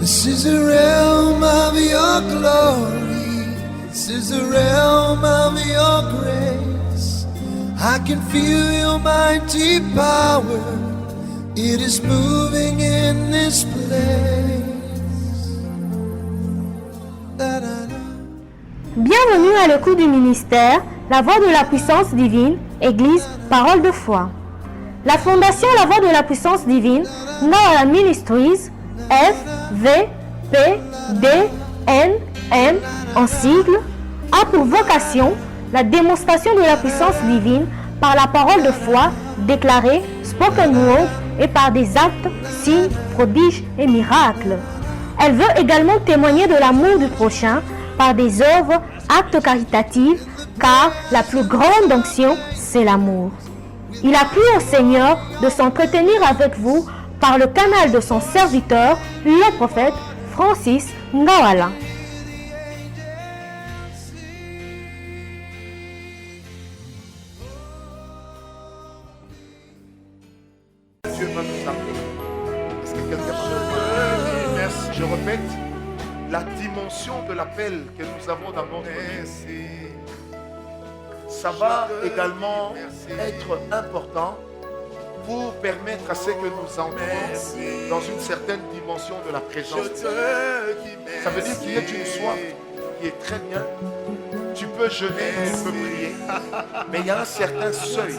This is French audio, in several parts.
This is the realm of your glory. This is the realm of your grace. I can feel your mighty power. It is moving in this place. Bienvenue à l'écoute du ministère, La Voix de la Puissance Divine, Église, Parole de Foi. La Fondation La Voix de la Puissance Divine, Noah Ministries, FVPDNM en sigle, a pour vocation la démonstration de la puissance divine par la parole de foi déclarée, spoken word et par des actes, signes, prodiges et miracles. Elle veut également témoigner de l'amour du prochain par des œuvres, actes caritatifs, car la plus grande onction, c'est l'amour. Il a plu au Seigneur de s'entretenir avec vous par le canal de son serviteur, le prophète Francis Ngawala. Dieu va nous appeler. Est-ce que quelqu'un merci. Je répète, la dimension de l'appel que nous avons dans notre vie, ça va également être important pour permettre à ce que nous entrons dans une certaine dimension de la présence. Ça veut dire qu'il y a une soif qui est très bien. Tu peux jeûner, tu peux prier, mais il y a un certain seuil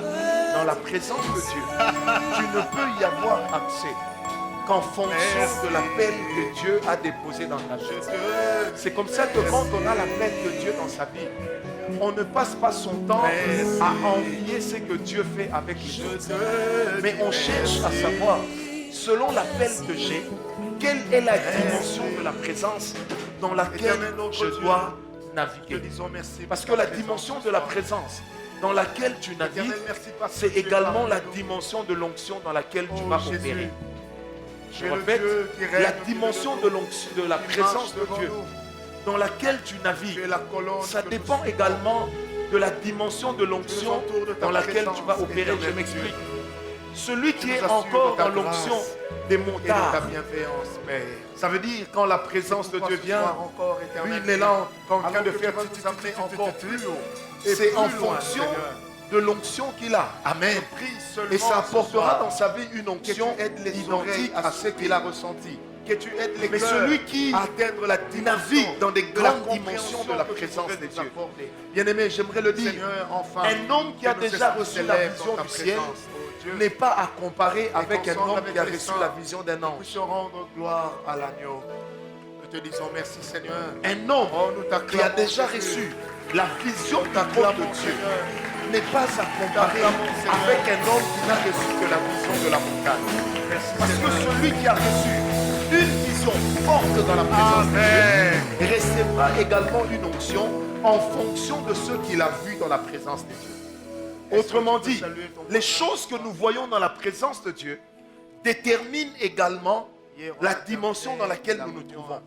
dans la présence de Dieu. Tu ne peux y avoir accès qu'en fonction de l'appel que Dieu a déposé dans ta vie. C'est comme ça que quand on a l'appel de Dieu dans sa vie, on ne passe pas son temps à envier ce que Dieu fait avec les autres. Mais on cherche à savoir, selon l'appel que j'ai, quelle est la dimension de la présence dans laquelle je dois naviguer. Parce que la dimension de la présence dans laquelle tu navigues, c'est également la dimension de l'onction dans laquelle tu vas opérer. Je répète, la dimension de l'onction, de la présence de Dieu dans laquelle tu navigues, ça dépend également de la dimension de l'onction dans laquelle tu vas opérer. Je m'explique. Celui qui est encore dans l'onction des montards, ça veut dire quand la présence de Dieu vient, lui il est là en train de faire encore plus haut. C'est en fonction de l'onction qu'il a. Amen. Et ça apportera dans sa vie une onction identique à ce qu'il a ressenti. Que tu aides les Mais celui qui navigue dans des grandes dimensions de la présence de Dieu. Bien-aimé, j'aimerais le dire. Un homme qui a déjà reçu la vision du ciel n'est pas à comparer avec un homme qui a reçu la vision d'un ange. Nous rendre gloire à l'agneau. Nous te disons merci Seigneur. Un homme qui a déjà reçu la vision du trône de Dieu n'est pas à comparer avec un homme qui n'a reçu que la vision de la montagne. Parce que celui qui a reçu une vision forte dans la présence de Dieu recevra également une onction en fonction de ce qu'il a vu dans la présence de Dieu. Autrement dit, les choses que nous voyons dans la présence de Dieu déterminent également la dimension dans laquelle nous nous trouvons.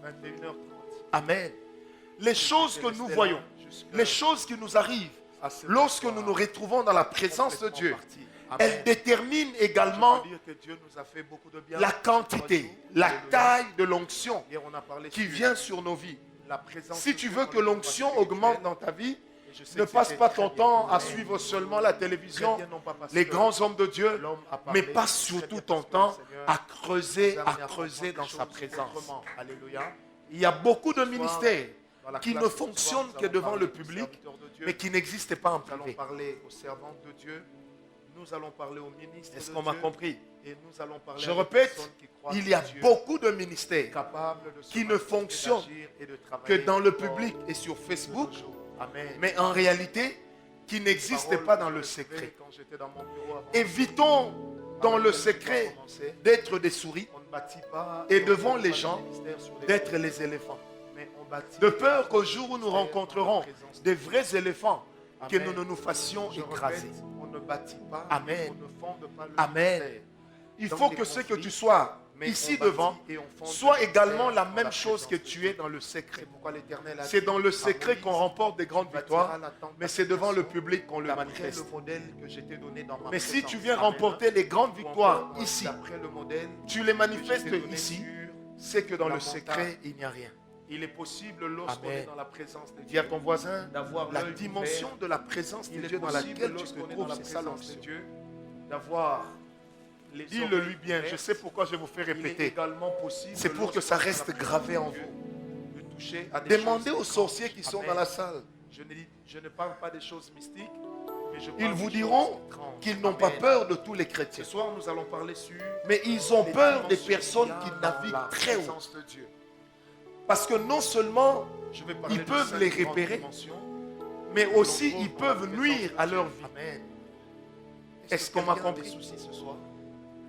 Amen. Les choses que nous voyons, les choses qui nous arrivent lorsque nous nous retrouvons dans la présence de Dieu, elles déterminent également la quantité, la taille de l'onction qui vient sur nos vies. Si tu veux que l'onction augmente dans ta vie, ne passe pas ton temps à suivre seulement la télévision, les grands hommes de Dieu, mais passe surtout ton temps à creuser dans sa présence. Il y a beaucoup de ministères qui ne fonctionnent que devant le public, mais qui n'existent pas en privé. Nous allons parler aux ministres. Est-ce qu'on m'a compris? Je répète, il y a beaucoup de ministères qui ne fonctionnent que dans le public et sur Facebook, mais en réalité, qui n'existent pas dans le secret. Évitons dans le secret d'être des souris et devant les gens d'être les éléphants. De peur qu'au jour où nous rencontrerons des vrais éléphants, que nous ne nous fassions écraser. Amen. Amen. Il faut que ce que tu sois ici devant soit également la même chose que tu es dans le secret. C'est dans le secret qu'on remporte des grandes victoires, mais c'est devant le public qu'on le manifeste. Mais si tu viens remporter les grandes victoires ici, tu les manifestes ici, c'est que dans la le secret, montagne. il n'y a rien. Il est possible lorsqu'on Amen. est dans la présence de Dis à Dieu ton voisin, d'avoir la l'œil dimension ouvert. de la présence de Il est Dieu dans possible laquelle tu lorsqu'on te est dans trouves, la c'est ça présence de l'onction. Dieu d'avoir les Dis-le lui oreilles bien, je ouvertes. sais pourquoi je vous fais Il est répéter. également possible C'est pour que lorsqu'on ça est dans la reste présence gravé de en Dieu, vous. de toucher à des Demandez choses aux sorciers qui étranges. sont Amen. dans la salle. Je ne parle pas des choses mystiques, mais je parle Ils des vous choses diront étranges. qu'ils n'ont pas Amen. peur de tous les Ce chrétiens. soir, nous allons parler sur Mais ils ont les peur des dimensions personnes qu'il y qui a dans naviguent la très haut. présence de Dieu. Parce que non seulement, Je vais parler ils de peuvent 5 les grandes repérer, dimensions mais que aussi l'on ils trouve dans la peuvent présence nuire de à Dieu. leur vie. Amen. Est-ce qu'on m'a quelqu'un a des compris? soucis ce soir?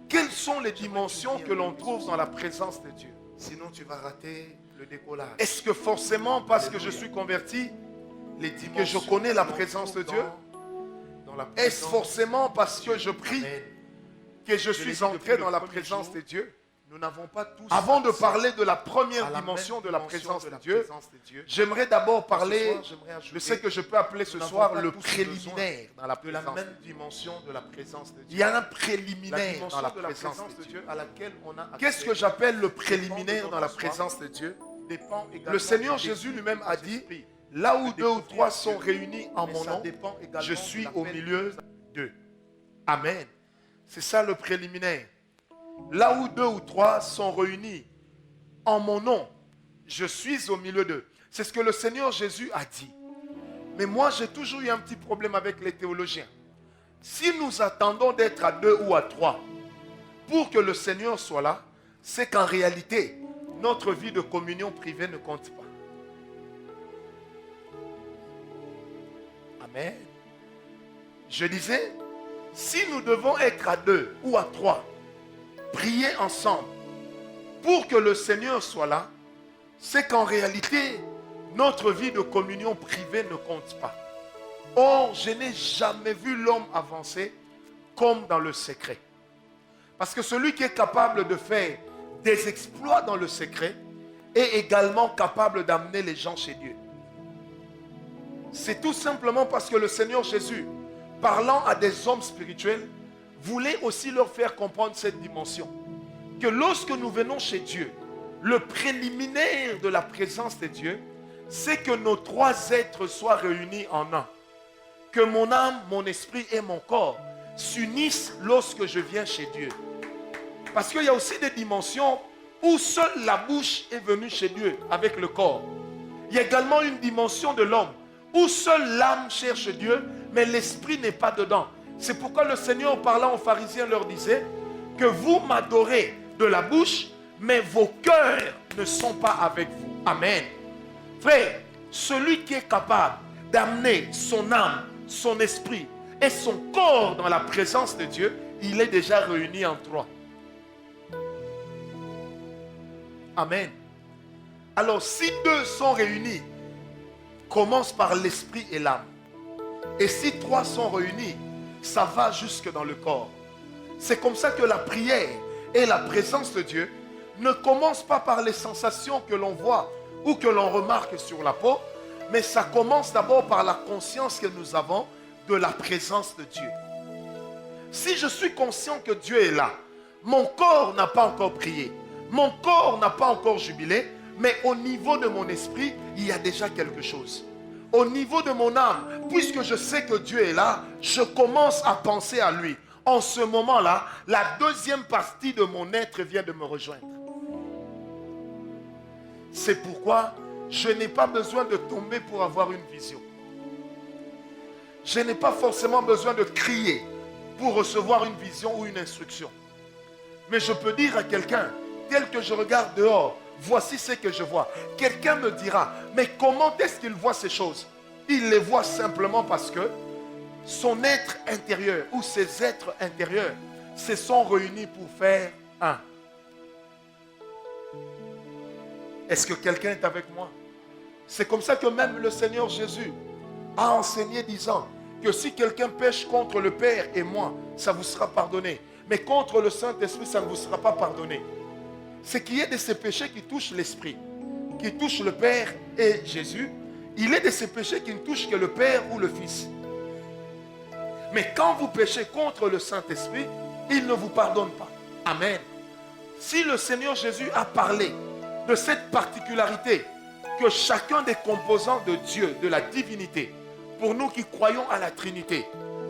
Quelles sont les dimensions que l'on trouve dans la présence de Dieu? Sinon, tu vas rater le décollage. Est-ce que forcément parce que je Alléluia. suis converti, Les que je dimensions connais la que l'on présence de trouve Dieu? dans la Est-ce présence forcément parce de que Dieu? je prie Amen. que je Je l'ai suis dit entré depuis dans le la premier présence jour. de Dieu? Nous n'avons pas tous Avant de accès parler de la à première la dimension même de la dimension présence de de la Dieu, présence de Dieu. j'aimerais d'abord Ce parler soir, j'aimerais de ajouter ce que je peux appeler ce nous n'avons soir pas le tous préliminaire dans la de la présence. même dimension de la présence de Dieu. Il y a un La préliminaire dimension dans la de la présence présence de de Dieu. Dieu à laquelle on a accès Qu'est-ce que j'appelle le préliminaire dans la comment présence de Dieu? dépend également Le Seigneur du Jésus désir lui-même a de dit, l'esprit. là où de deux ou découvrir trois Dieu. sont réunis en Mais mon ça nom, dépend également je de suis l'appel au milieu de d'eux. Amen. C'est ça le préliminaire. Là où deux ou trois sont réunis en mon nom, je suis au milieu d'eux. C'est ce que le Seigneur Jésus a dit. Mais moi, j'ai toujours eu un petit problème avec les théologiens. Si nous attendons d'être à 2 ou à 3 pour que le Seigneur soit là, c'est qu'en réalité, notre vie de communion privée ne compte pas. Amen. Je disais, si nous devons être à 2 ou à 3, prier ensemble pour que le Seigneur soit là, c'est qu'en réalité, notre vie de communion privée ne compte pas. Or, je n'ai jamais vu l'homme avancer comme dans le secret. Parce que celui qui est capable de faire des exploits dans le secret est également capable d'amener les gens chez Dieu. C'est tout simplement parce que le Seigneur Jésus, parlant à des hommes spirituels, voulait aussi leur faire comprendre cette dimension. Que lorsque nous venons chez Dieu, le préliminaire de la présence de Dieu, c'est que nos trois êtres soient réunis en un. Que mon âme, mon esprit et mon corps s'unissent lorsque je viens chez Dieu. Parce qu'il y a aussi des dimensions où seule la bouche est venue chez Dieu avec le corps. Il y a également une dimension de l'homme où seule l'âme cherche Dieu, mais l'esprit n'est pas dedans. C'est pourquoi le Seigneur, parlant aux pharisiens, leur disait que vous m'adorez de la bouche, mais vos cœurs ne sont pas avec vous. Amen. Frère, celui qui est capable d'amener son âme, son esprit et son corps dans la présence de Dieu, il est déjà réuni en trois. Amen. Alors, si deux sont réunis, commence par l'esprit et l'âme. Et si trois sont réunis, ça va jusque dans le corps. C'est comme ça que la prière et la présence de Dieu ne commencent pas par les sensations que l'on voit ou que l'on remarque sur la peau, mais ça commence d'abord par la conscience que nous avons de la présence de Dieu. Si je suis conscient que Dieu est là, mon corps n'a pas encore prié, mon corps n'a pas encore jubilé, mais au niveau de mon esprit, il y a déjà quelque chose. Au niveau de mon âme, puisque je sais que Dieu est là, je commence à penser à lui. En ce moment-là, la deuxième partie de mon être vient de me rejoindre. C'est pourquoi je n'ai pas besoin de tomber pour avoir une vision. Je n'ai pas forcément besoin de crier pour recevoir une vision ou une instruction. Mais je peux dire à quelqu'un, tel que je regarde dehors, voici ce que je vois. Quelqu'un me dira, mais comment est-ce qu'il voit ces choses? Il les voit simplement parce que son être intérieur ou ses êtres intérieurs se sont réunis pour faire un. Est-ce que quelqu'un est avec moi? C'est comme ça que même le Seigneur Jésus a enseigné disant que si quelqu'un pêche contre le Père et moi, ça vous sera pardonné. Mais contre le Saint-Esprit, ça ne vous sera pas pardonné. C'est qu'il y a de ces péchés qui touchent l'Esprit, qui touchent le Père et Jésus. Il est de ces péchés qui ne touchent que le Père ou le Fils. Mais quand vous péchez contre le Saint-Esprit, il ne vous pardonne pas. Amen. Si le Seigneur Jésus a parlé de cette particularité que chacun des composants de Dieu, de la divinité, pour nous qui croyons à la Trinité,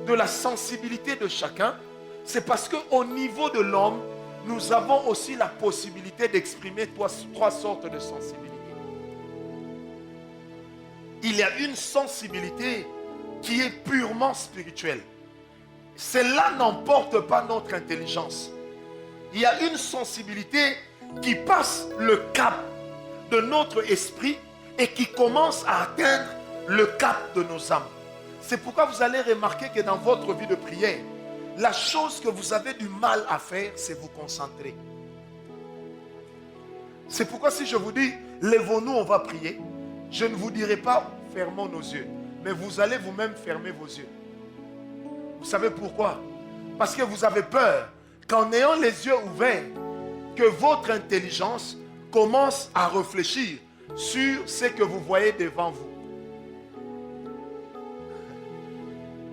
de la sensibilité de chacun, c'est parce qu'au niveau de l'homme, nous avons aussi la possibilité d'exprimer trois sortes de sensibilité. Il y a une sensibilité qui est purement spirituelle. Celle-là n'emporte pas notre intelligence. Il y a une sensibilité qui passe le cap de notre esprit et qui commence à atteindre le cap de nos âmes. C'est pourquoi vous allez remarquer que dans votre vie de prière, la chose que vous avez du mal à faire, c'est vous concentrer. C'est pourquoi si je vous dis, lèvons-nous, on va prier, je ne vous dirai pas, fermons nos yeux. Mais vous allez vous-même fermer vos yeux. Vous savez pourquoi? Parce que vous avez peur qu'en ayant les yeux ouverts, que votre intelligence commence à réfléchir sur ce que vous voyez devant vous.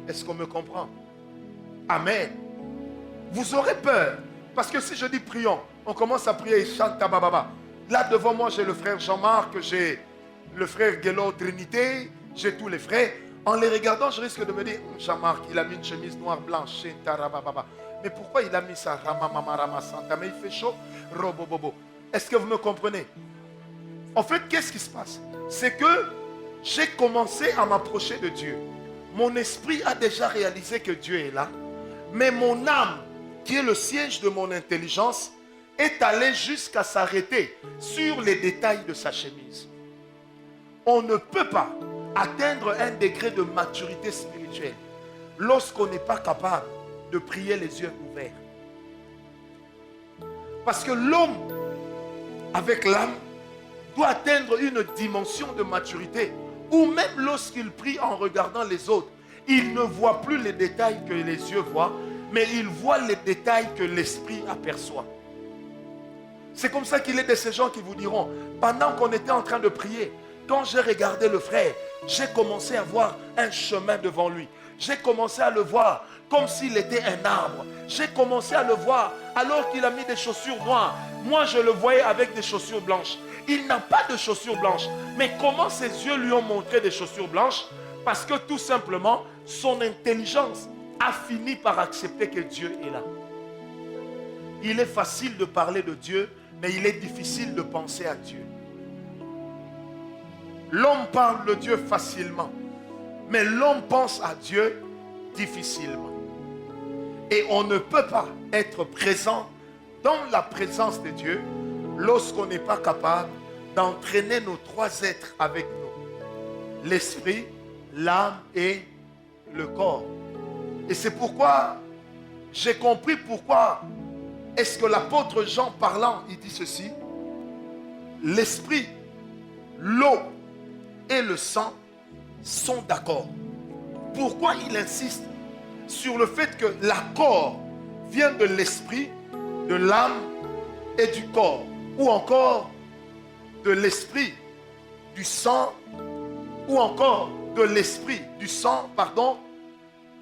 Est-ce qu'on me comprend? Amen. Vous aurez peur. Parce que si je dis prions, on commence à prier et chante tabababa. Là devant moi, j'ai le frère Jean-Marc, j'ai le frère Guélo Trinité, j'ai tous les frères. En les regardant, je risque de me dire, Jean-Marc, il a mis une chemise noire blanche. Mais pourquoi il a mis ça? Mais il fait chaud. Robobobo. Est-ce que vous me comprenez? En fait, qu'est-ce qui se passe? C'est que j'ai commencé à m'approcher de Dieu. Mon esprit a déjà réalisé que Dieu est là. Mais mon âme, qui est le siège de mon intelligence, est allée jusqu'à s'arrêter sur les détails de sa chemise. On ne peut pas atteindre un degré de maturité spirituelle lorsqu'on n'est pas capable de prier les yeux ouverts. Parce que l'homme, avec l'âme, doit atteindre une dimension de maturité où même lorsqu'il prie en regardant les autres, il ne voit plus les détails que les yeux voient, mais il voit les détails que l'esprit aperçoit. C'est comme ça qu'il est de ces gens qui vous diront, pendant qu'on était en train de prier, quand j'ai regardé le frère, j'ai commencé à voir un chemin devant lui. J'ai commencé à le voir comme s'il était un arbre. J'ai commencé à le voir alors qu'il a mis des chaussures noires. Moi, je le voyais avec des chaussures blanches. Il n'a pas de chaussures blanches. Mais comment ses yeux lui ont montré des chaussures blanches? Parce que tout simplement, son intelligence a fini par accepter que Dieu est là. Il est facile de parler de Dieu, mais il est difficile de penser à Dieu. L'homme parle de Dieu facilement, mais l'homme pense à Dieu difficilement. Et on ne peut pas être présent dans la présence de Dieu lorsqu'on n'est pas capable d'entraîner nos trois êtres avec nous. L'esprit, l'âme et le corps. Et c'est pourquoi j'ai compris pourquoi est-ce que l'apôtre Jean parlant, il dit ceci. L'esprit, l'eau et le sang sont d'accord. Pourquoi il insiste sur le fait que l'accord vient de l'esprit, de l'âme et du corps, ou encore de l'esprit, du sang, ou encore de l'esprit, du sang, pardon,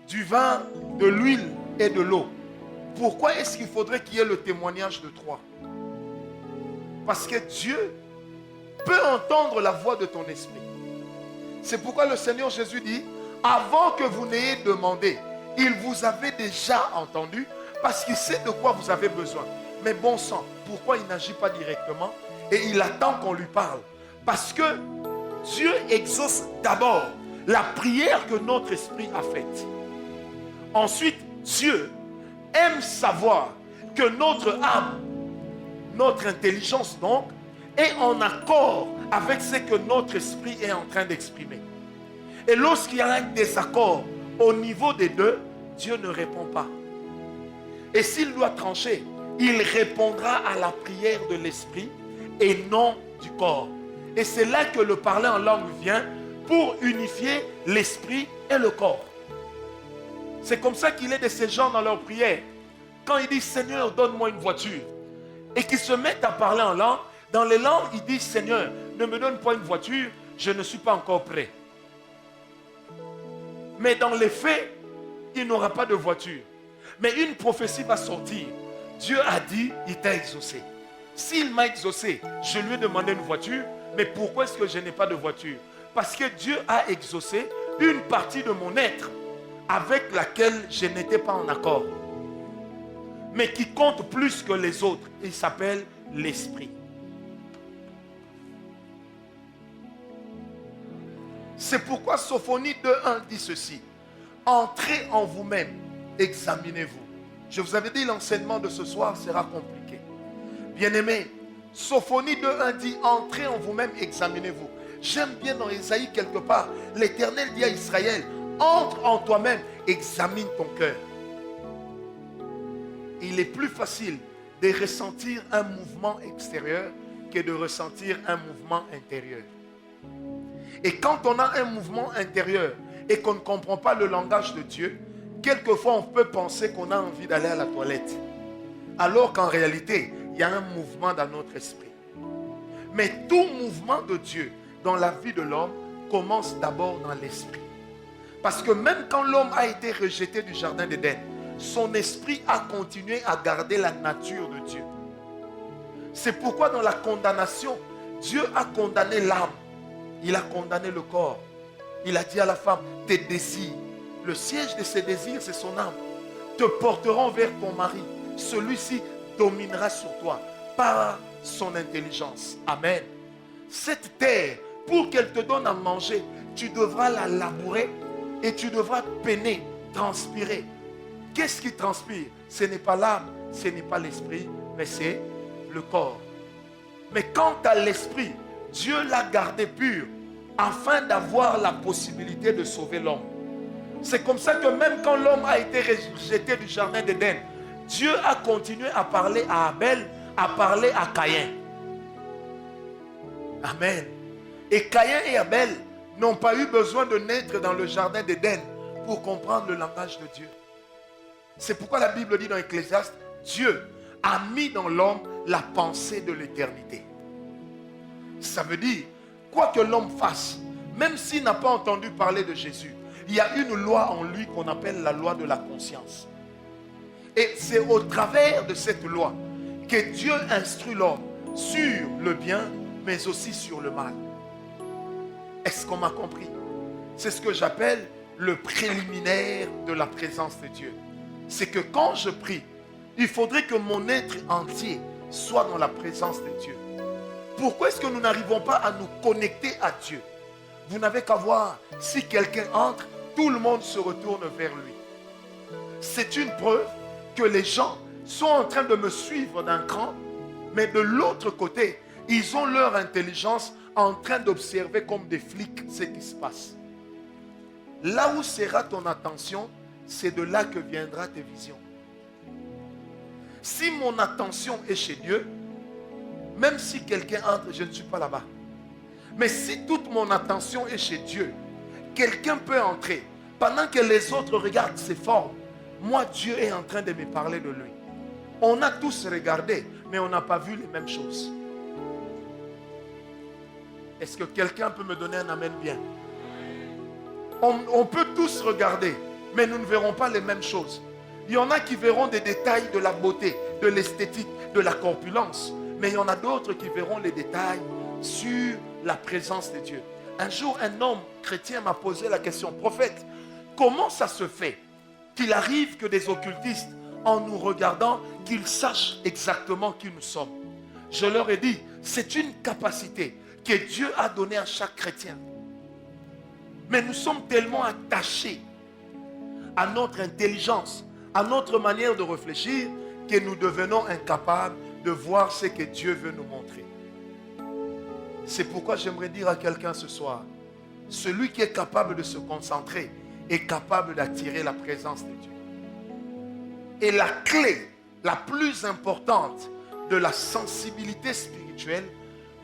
du vin, de l'huile et de l'eau. Pourquoi est-ce qu'il faudrait qu'il y ait le témoignage de trois? Parce que Dieu peut entendre la voix de ton esprit. C'est pourquoi le Seigneur Jésus dit, avant que vous n'ayez demandé, il vous avait déjà entendu, parce qu'il sait de quoi vous avez besoin. Mais bon sang, pourquoi il n'agit pas directement et il attend qu'on lui parle? Parce que Dieu exauce d'abord la prière que notre esprit a faite. Ensuite, Dieu aime savoir que notre âme, notre intelligence donc, est en accord avec ce que notre esprit est en train d'exprimer. Et lorsqu'il y a un désaccord au niveau des deux, Dieu ne répond pas. Et s'il doit trancher, il répondra à la prière de l'esprit et non du corps. Et c'est là que le parler en langue vient pour unifier l'esprit et le corps. C'est comme ça qu'il est de ces gens dans leur prière. Quand ils disent Seigneur, donne-moi une voiture, et qu'ils se mettent à parler en langue, dans les langues, ils disent Seigneur, ne me donne pas une voiture, je ne suis pas encore prêt. Mais dans les faits, il n'aura pas de voiture. Mais une prophétie va sortir Dieu a dit, il t'a exaucé. S'il m'a exaucé, je lui ai demandé une voiture, mais pourquoi est-ce que je n'ai pas de voiture? Parce que Dieu a exaucé une partie de mon être avec laquelle je n'étais pas en accord, mais qui compte plus que les autres. Il s'appelle l'esprit. C'est pourquoi Sophonie 2.1 dit ceci. Entrez en vous-même, examinez-vous. Je vous avais dit, l'enseignement de ce soir sera compliqué. Bien-aimés, Sophonie 2.1 dit, entrez en vous-même, examinez-vous. J'aime bien dans Isaïe quelque part, l'Éternel dit à Israël, entre en toi-même, examine ton cœur. Il est plus facile de ressentir un mouvement extérieur que de ressentir un mouvement intérieur. Et quand on a un mouvement intérieur et qu'on ne comprend pas le langage de Dieu, quelquefois on peut penser qu'on a envie d'aller à la toilette. Alors qu'en réalité, il y a un mouvement dans notre esprit. Mais tout mouvement de Dieu dans la vie de l'homme commence d'abord dans l'esprit. Parce que même quand l'homme a été rejeté du jardin d'Éden, son esprit a continué à garder la nature de Dieu. C'est pourquoi dans la condamnation, Dieu a condamné l'âme. Il a condamné le corps. Il a dit à la femme, tes désirs, le siège de ses désirs, c'est son âme, te porteront vers ton mari. Celui-ci dominera sur toi par son intelligence. Amen. Cette terre, pour qu'elle te donne à manger, tu devras la labourer et tu devras peiner, transpirer. Qu'est-ce qui transpire? Ce n'est pas l'âme, ce n'est pas l'esprit, mais c'est le corps. Mais quant à l'esprit, Dieu l'a gardé pur afin d'avoir la possibilité de sauver l'homme. C'est comme ça que même quand l'homme a été rejeté du jardin d'Éden, Dieu a continué à parler à Abel, à parler à Caïn. Amen. Et Caïn et Abel n'ont pas eu besoin de naître dans le jardin d'Éden pour comprendre le langage de Dieu. C'est pourquoi la Bible dit dans Ecclésiaste, Dieu a mis dans l'homme la pensée de l'éternité. Ça veut dire, quoi que l'homme fasse, même s'il n'a pas entendu parler de Jésus, il y a une loi en lui qu'on appelle la loi de la conscience. Et c'est au travers de cette loi que Dieu instruit l'homme sur le bien, mais aussi sur le mal. Est-ce qu'on m'a compris? C'est ce que j'appelle le préliminaire de la présence de Dieu. C'est que quand je prie, il faudrait que mon être entier soit dans la présence de Dieu. Pourquoi est-ce que nous n'arrivons pas à nous connecter à Dieu? Vous n'avez qu'à voir, si quelqu'un entre, tout le monde se retourne vers lui. C'est une preuve que les gens sont en train de me suivre d'un cran, mais de l'autre côté, ils ont leur intelligence en train d'observer comme des flics ce qui se passe. Là où sera ton attention, c'est de là que viendra tes visions. Si mon attention est chez Dieu, même si quelqu'un entre, je ne suis pas là-bas. Mais si toute mon attention est chez Dieu, quelqu'un peut entrer. Pendant que les autres regardent ses formes, moi, Dieu est en train de me parler de lui. On a tous regardé, mais on n'a pas vu les mêmes choses. Est-ce que quelqu'un peut me donner un amen bien? On peut tous regarder, mais nous ne verrons pas les mêmes choses. Il y en a qui verront des détails de la beauté, de l'esthétique, de la corpulence. Mais il y en a d'autres qui verront les détails sur la présence de Dieu. Un jour, un homme chrétien m'a posé la question, prophète, comment ça se fait qu'il arrive que des occultistes, en nous regardant, qu'ils sachent exactement qui nous sommes? Je leur ai dit, c'est une capacité que Dieu a donnée à chaque chrétien. Mais nous sommes tellement attachés à notre intelligence, à notre manière de réfléchir, que nous devenons incapables de voir ce que Dieu veut nous montrer. C'est pourquoi j'aimerais dire à quelqu'un ce soir, celui qui est capable de se concentrer est capable d'attirer la présence de Dieu. Et la clé la plus importante de la sensibilité spirituelle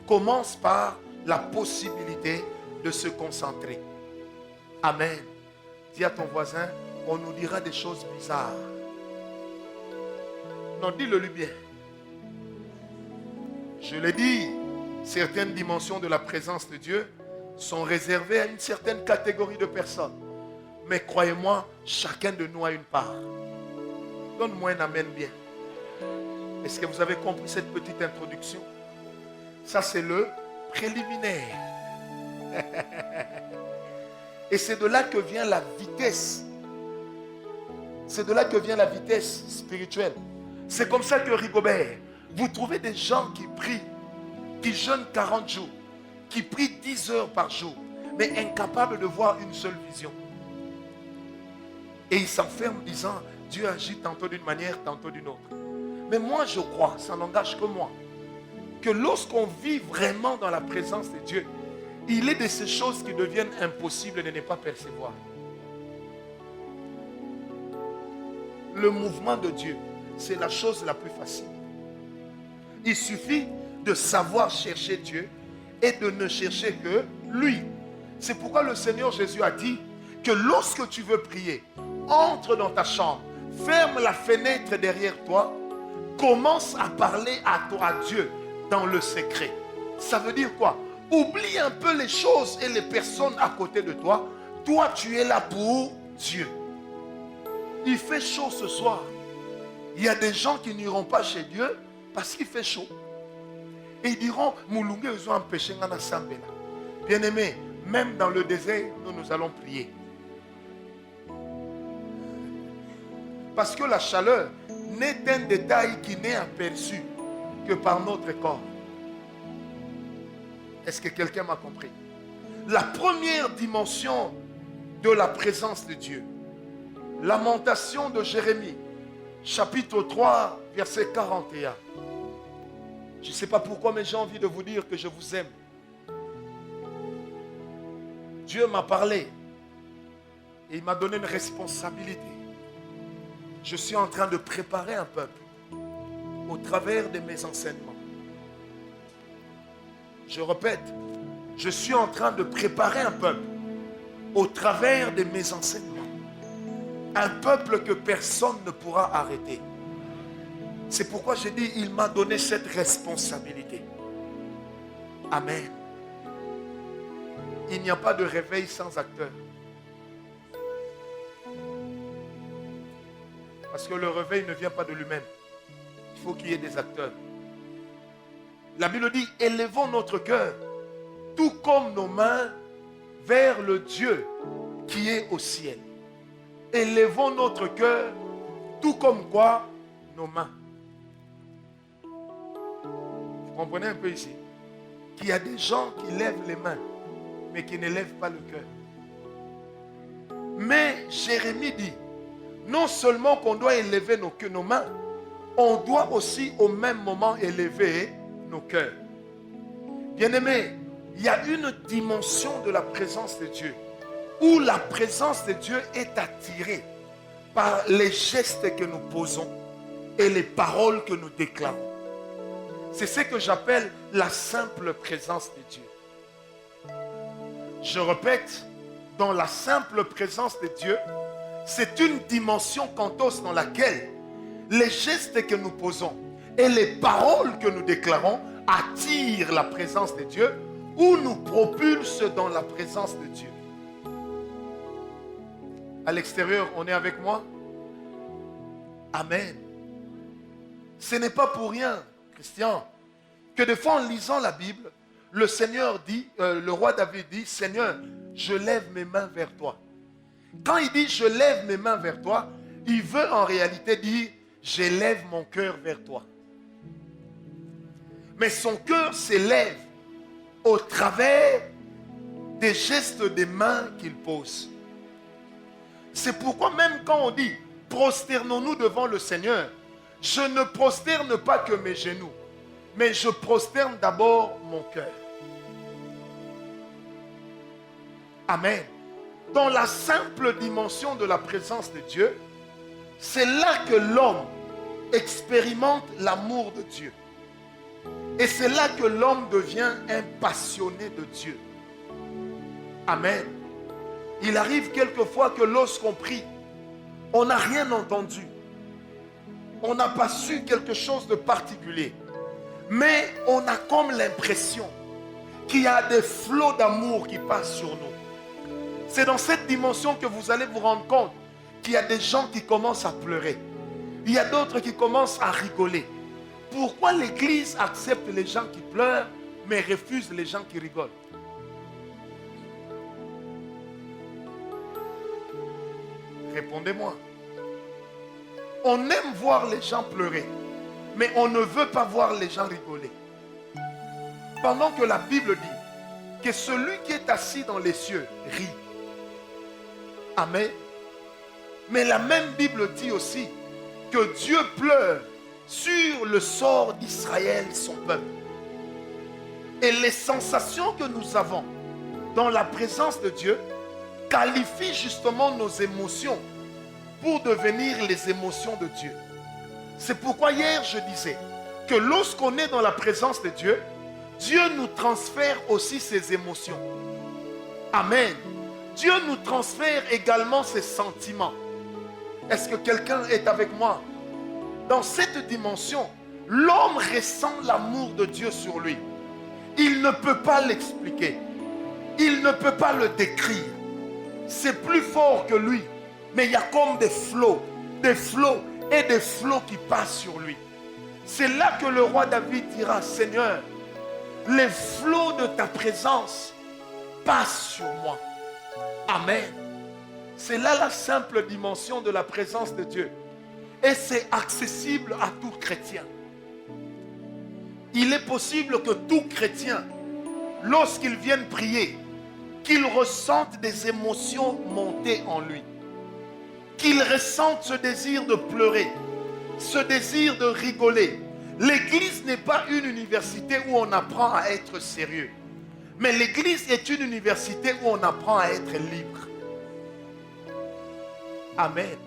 commence par la possibilité de se concentrer. Amen. Dis à ton voisin, on nous dira des choses bizarres. Non, dis-le lui bien. Je l'ai dit, certaines dimensions de la présence de Dieu sont réservées à une certaine catégorie de personnes. Mais croyez-moi, chacun de nous a une part. Donne-moi un amen bien. Est-ce que vous avez compris cette petite introduction? Ça, c'est le préliminaire. Et c'est de là que vient la vitesse. C'est de là que vient la vitesse spirituelle. C'est comme ça que Rigobert, vous trouvez des gens qui prient, qui jeûnent 40 jours, qui prient 10 heures par jour, mais incapables de voir une seule vision. Et ils s'enferment disant, Dieu agit tantôt d'une manière, tantôt d'une autre. Mais moi je crois, ça n'engage que moi, que lorsqu'on vit vraiment dans la présence de Dieu, il est de ces choses qui deviennent impossibles de ne pas percevoir. Le mouvement de Dieu, c'est la chose la plus facile. Il suffit de savoir chercher Dieu et de ne chercher que lui. C'est pourquoi le Seigneur Jésus a dit que lorsque tu veux prier, entre dans ta chambre, ferme la fenêtre derrière toi, commence à parler à toi, à Dieu, dans le secret. Ça veut dire quoi? Oublie un peu les choses et les personnes à côté de toi. Toi, tu es là pour Dieu. Il fait chaud ce soir. Il y a des gens qui n'iront pas chez Dieu parce qu'il fait chaud. Et ils diront, Moulungue, ils ont empêché Ngana Sambela. Bien-aimé, même dans le désert, nous allons prier. Parce que la chaleur n'est un détail qui n'est aperçu que par notre corps. Est-ce que quelqu'un m'a compris? La première dimension de la présence de Dieu. Lamentation de Jérémie, chapitre 3, verset 41. Je ne sais pas pourquoi, mais j'ai envie de vous dire que je vous aime. Dieu m'a parlé et il m'a donné une responsabilité. Je suis en train de préparer un peuple au travers de mes enseignements. Je répète, je suis en train de préparer un peuple au travers de mes enseignements. Un peuple que personne ne pourra arrêter. C'est pourquoi j'ai dit, il m'a donné cette responsabilité. Amen. Il n'y a pas de réveil sans acteur. Parce que le réveil ne vient pas de lui-même. Il faut qu'il y ait des acteurs. La Bible dit, élevons notre cœur, tout comme nos mains, vers le Dieu qui est au ciel. Élevons notre cœur, tout comme quoi nos mains. Vous comprenez un peu ici? Qu'il y a des gens qui lèvent les mains, mais qui ne lèvent pas le cœur. Mais Jérémie dit, non seulement qu'on doit élever nos mains, on doit aussi au même moment élever nos cœurs. Bien-aimés, il y a une dimension de la présence de Dieu où la présence de Dieu est attirée par les gestes que nous posons et les paroles que nous déclarons. C'est ce que j'appelle la simple présence de Dieu. Je répète, dans la simple présence de Dieu, c'est une dimension cantos dans laquelle les gestes que nous posons et les paroles que nous déclarons attirent la présence de Dieu ou nous propulsent dans la présence de Dieu. À l'extérieur, on est avec moi? Amen. Ce n'est pas pour rien, Christian, que des fois en lisant la Bible, le Seigneur dit, le roi David dit, Seigneur, je lève mes mains vers toi. Quand il dit je lève mes mains vers toi, il veut en réalité dire j'élève mon cœur vers toi. Mais son cœur s'élève au travers des gestes des mains qu'il pose. C'est pourquoi même quand on dit prosternons-nous devant le Seigneur, je ne prosterne pas que mes genoux, mais je prosterne d'abord mon cœur. Amen. Dans la simple dimension de la présence de Dieu, c'est là que l'homme expérimente l'amour de Dieu. Et c'est là que l'homme devient un passionné de Dieu. Amen. Il arrive quelquefois que lorsqu'on prie, on n'a rien entendu. On n'a pas su quelque chose de particulier. Mais on a comme l'impression qu'il y a des flots d'amour qui passent sur nous. C'est dans cette dimension que vous allez vous rendre compte qu'il y a des gens qui commencent à pleurer. Il y a d'autres qui commencent à rigoler. Pourquoi l'Église accepte les gens qui pleurent, mais refuse les gens qui rigolent? Répondez-moi. On aime voir les gens pleurer, mais on ne veut pas voir les gens rigoler. Pendant que la Bible dit que celui qui est assis dans les cieux rit. Amen. Mais la même Bible dit aussi que Dieu pleure sur le sort d'Israël, son peuple. Et les sensations que nous avons dans la présence de Dieu qualifient justement nos émotions pour devenir les émotions de Dieu. C'est pourquoi hier je disais que lorsqu'on est dans la présence de Dieu, Dieu nous transfère aussi ses émotions. Amen. Dieu nous transfère également ses sentiments. Est-ce que quelqu'un est avec moi? Dans cette dimension, l'homme ressent l'amour de Dieu sur lui. Il ne peut pas l'expliquer. Il ne peut pas le décrire. C'est plus fort que lui. Mais il y a comme des flots et des flots qui passent sur lui. C'est là que le roi David dira, Seigneur, les flots de ta présence passent sur moi. Amen. C'est là la simple dimension de la présence de Dieu. Et c'est accessible à tout chrétien. Il est possible que tout chrétien, lorsqu'il vienne prier, qu'il ressente des émotions monter en lui. Qu'il ressente ce désir de pleurer, ce désir de rigoler. L'église n'est pas une université où on apprend à être sérieux. Mais l'église est une université où on apprend à être libre. Amen.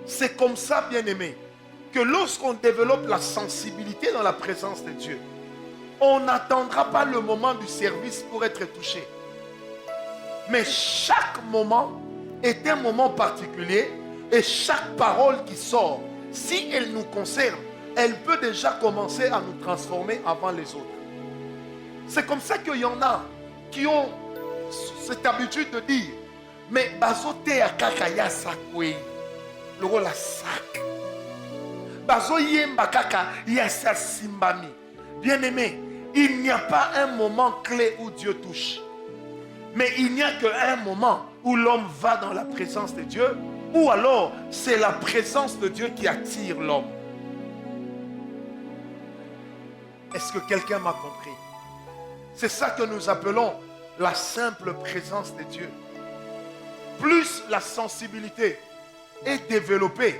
C'est comme ça, bien-aimé, que lorsqu'on développe la sensibilité dans la présence de Dieu, on n'attendra pas le moment du service pour être touché. Mais chaque moment est un moment particulier et chaque parole qui sort, si elle nous concerne, elle peut déjà commencer à nous transformer avant les autres. C'est comme ça qu'il y en a qui ont cette habitude de dire, mais bazote ya kaka ya sakwe, le rôle la sac. Bazo yemba kaka ya sa simbami. Bien aimé, il n'y a pas un moment clé où Dieu touche. Mais il n'y a qu'un moment où l'homme va dans la présence de Dieu, ou alors c'est la présence de Dieu qui attire l'homme. Est-ce que quelqu'un m'a compris? C'est ça que nous appelons la simple présence de Dieu. Plus la sensibilité est développée,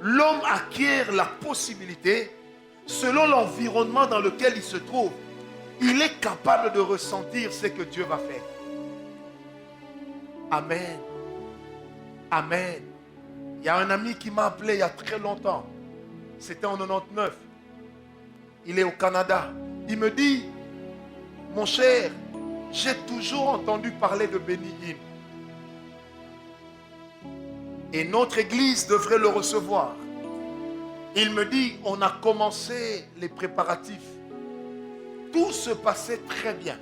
l'homme acquiert la possibilité, selon l'environnement dans lequel il se trouve, il est capable de ressentir ce que Dieu va faire. Amen. Amen. Il y a un ami qui m'a appelé il y a très longtemps. C'était en 99. Il est au Canada. Il me dit, mon cher, j'ai toujours entendu parler de Benny Hinn. Et notre église devrait le recevoir. Il me dit, on a commencé les préparatifs. Tout se passait très bien.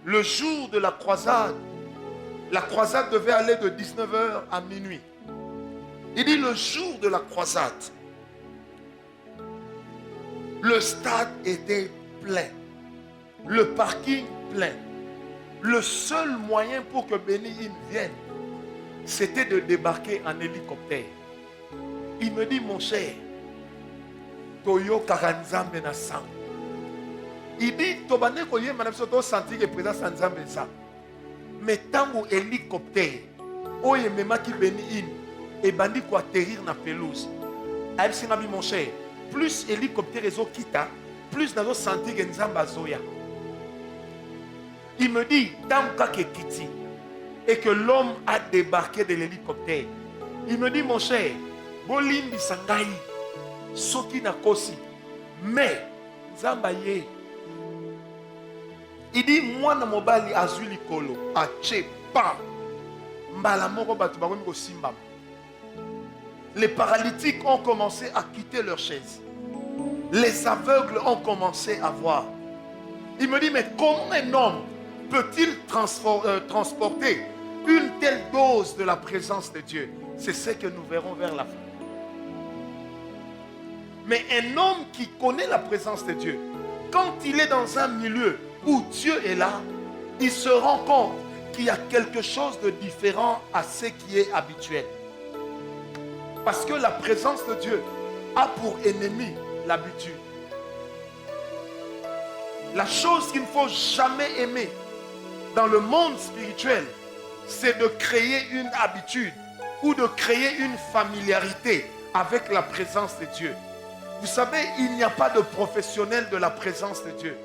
Le jour de la croisade devait aller de 19h à minuit. Il dit, le jour de la croisade, le stade était plein. Le parking plein. Le seul moyen pour que Benny Hinn vienne, c'était de débarquer en hélicoptère. Il me dit, mon cher, Toyo Karanzambe na sang. Il dit, Tobane koye madame soto senti que présence Nzambe ça. Mais tango hélicoptère, oye mema ki Benny Hinn, et bandi ko atterrir na pelouse. Aïe singabi mon cher, plus hélicoptère ezo kita, plus nazo senti que Nzamba zoya. Il me dit, tango kake kiti, et que l'homme a débarqué de l'hélicoptère. Il me dit, mon cher, Bolimbi Sangai, Soki Nakosi, mais Nzamba ye. Il dit, moi na mobali azuli kolo, a tchepa, mbala moko batu bakomi ko simba. Les paralytiques ont commencé à quitter leurs chaises. Les aveugles ont commencé à voir. Il me dit, mais comment un homme peut-il transporter une telle dose de la présence de Dieu? C'est ce que nous verrons vers la fin. Mais un homme qui connaît la présence de Dieu, quand il est dans un milieu où Dieu est là, il se rend compte qu'il y a quelque chose de différent à ce qui est habituel. Parce que la présence de Dieu a pour ennemi l'habitude. La chose qu'il ne faut jamais aimer dans le monde spirituel, c'est de créer une habitude ou de créer une familiarité avec la présence de Dieu. Vous savez, il n'y a pas de professionnel de la présence de Dieu.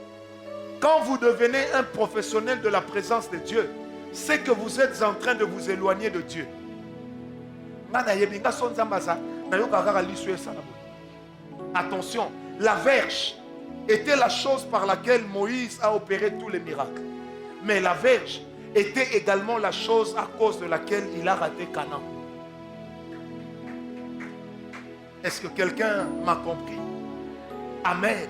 Quand vous devenez un professionnel de la présence de Dieu, c'est que vous êtes en train de vous éloigner de Dieu. Attention, la verge était la chose par laquelle Moïse a opéré tous les miracles. Mais la verge était également la chose à cause de laquelle il a raté Canaan. Est-ce que quelqu'un m'a compris? Amen.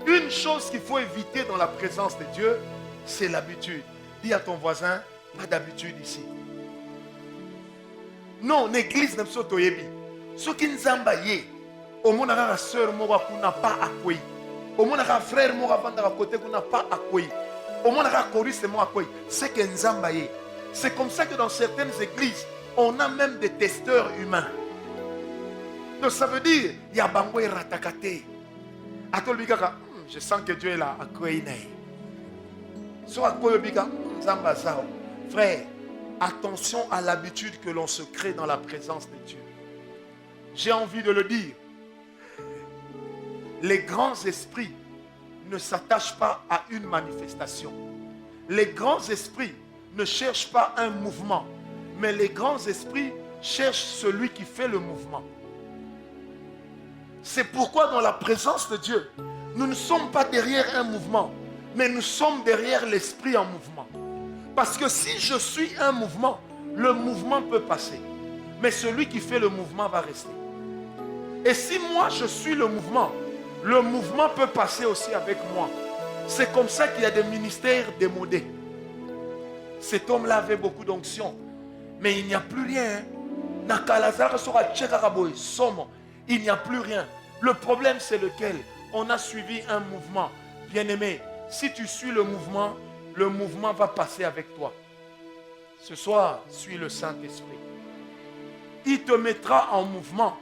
Une chose qu'il faut éviter dans la présence de Dieu, c'est l'habitude. Dis à ton voisin, pas d'habitude ici. Non, l'église n'est pas toyebi. Ce qui nous embaye, au monde a sœur moi qu'on n'a pas accueilli. Au monde a frère moi vendre à côté qu'on n'a pas accueilli. Au monde a choriste moi accueilli. C'est que nous embaye. C'est comme ça que dans certaines églises, on a même des testeurs humains. Donc ça veut dire, il y a bangwe ratakate. Je sens que Dieu est là. Frère, attention à l'habitude que l'on se crée dans la présence de Dieu. J'ai envie de le dire. Les grands esprits ne s'attachent pas à une manifestation. Les grands esprits ne cherchent pas un mouvement. Mais les grands esprits cherchent celui qui fait le mouvement. C'est pourquoi dans la présence de Dieu, nous ne sommes pas derrière un mouvement, mais nous sommes derrière l'esprit en mouvement. Parce que si je suis un mouvement, le mouvement peut passer. Mais celui qui fait le mouvement va rester. Et si moi je suis le mouvement peut passer aussi avec moi. C'est comme ça qu'il y a des ministères démodés. Cet homme-là avait beaucoup d'onction. Mais il n'y a plus rien. Il n'y a plus rien. Le problème, c'est lequel? On a suivi un mouvement. Bien-aimé, si tu suis le mouvement va passer avec toi. Ce soir, suis le Saint-Esprit. Il te mettra en mouvement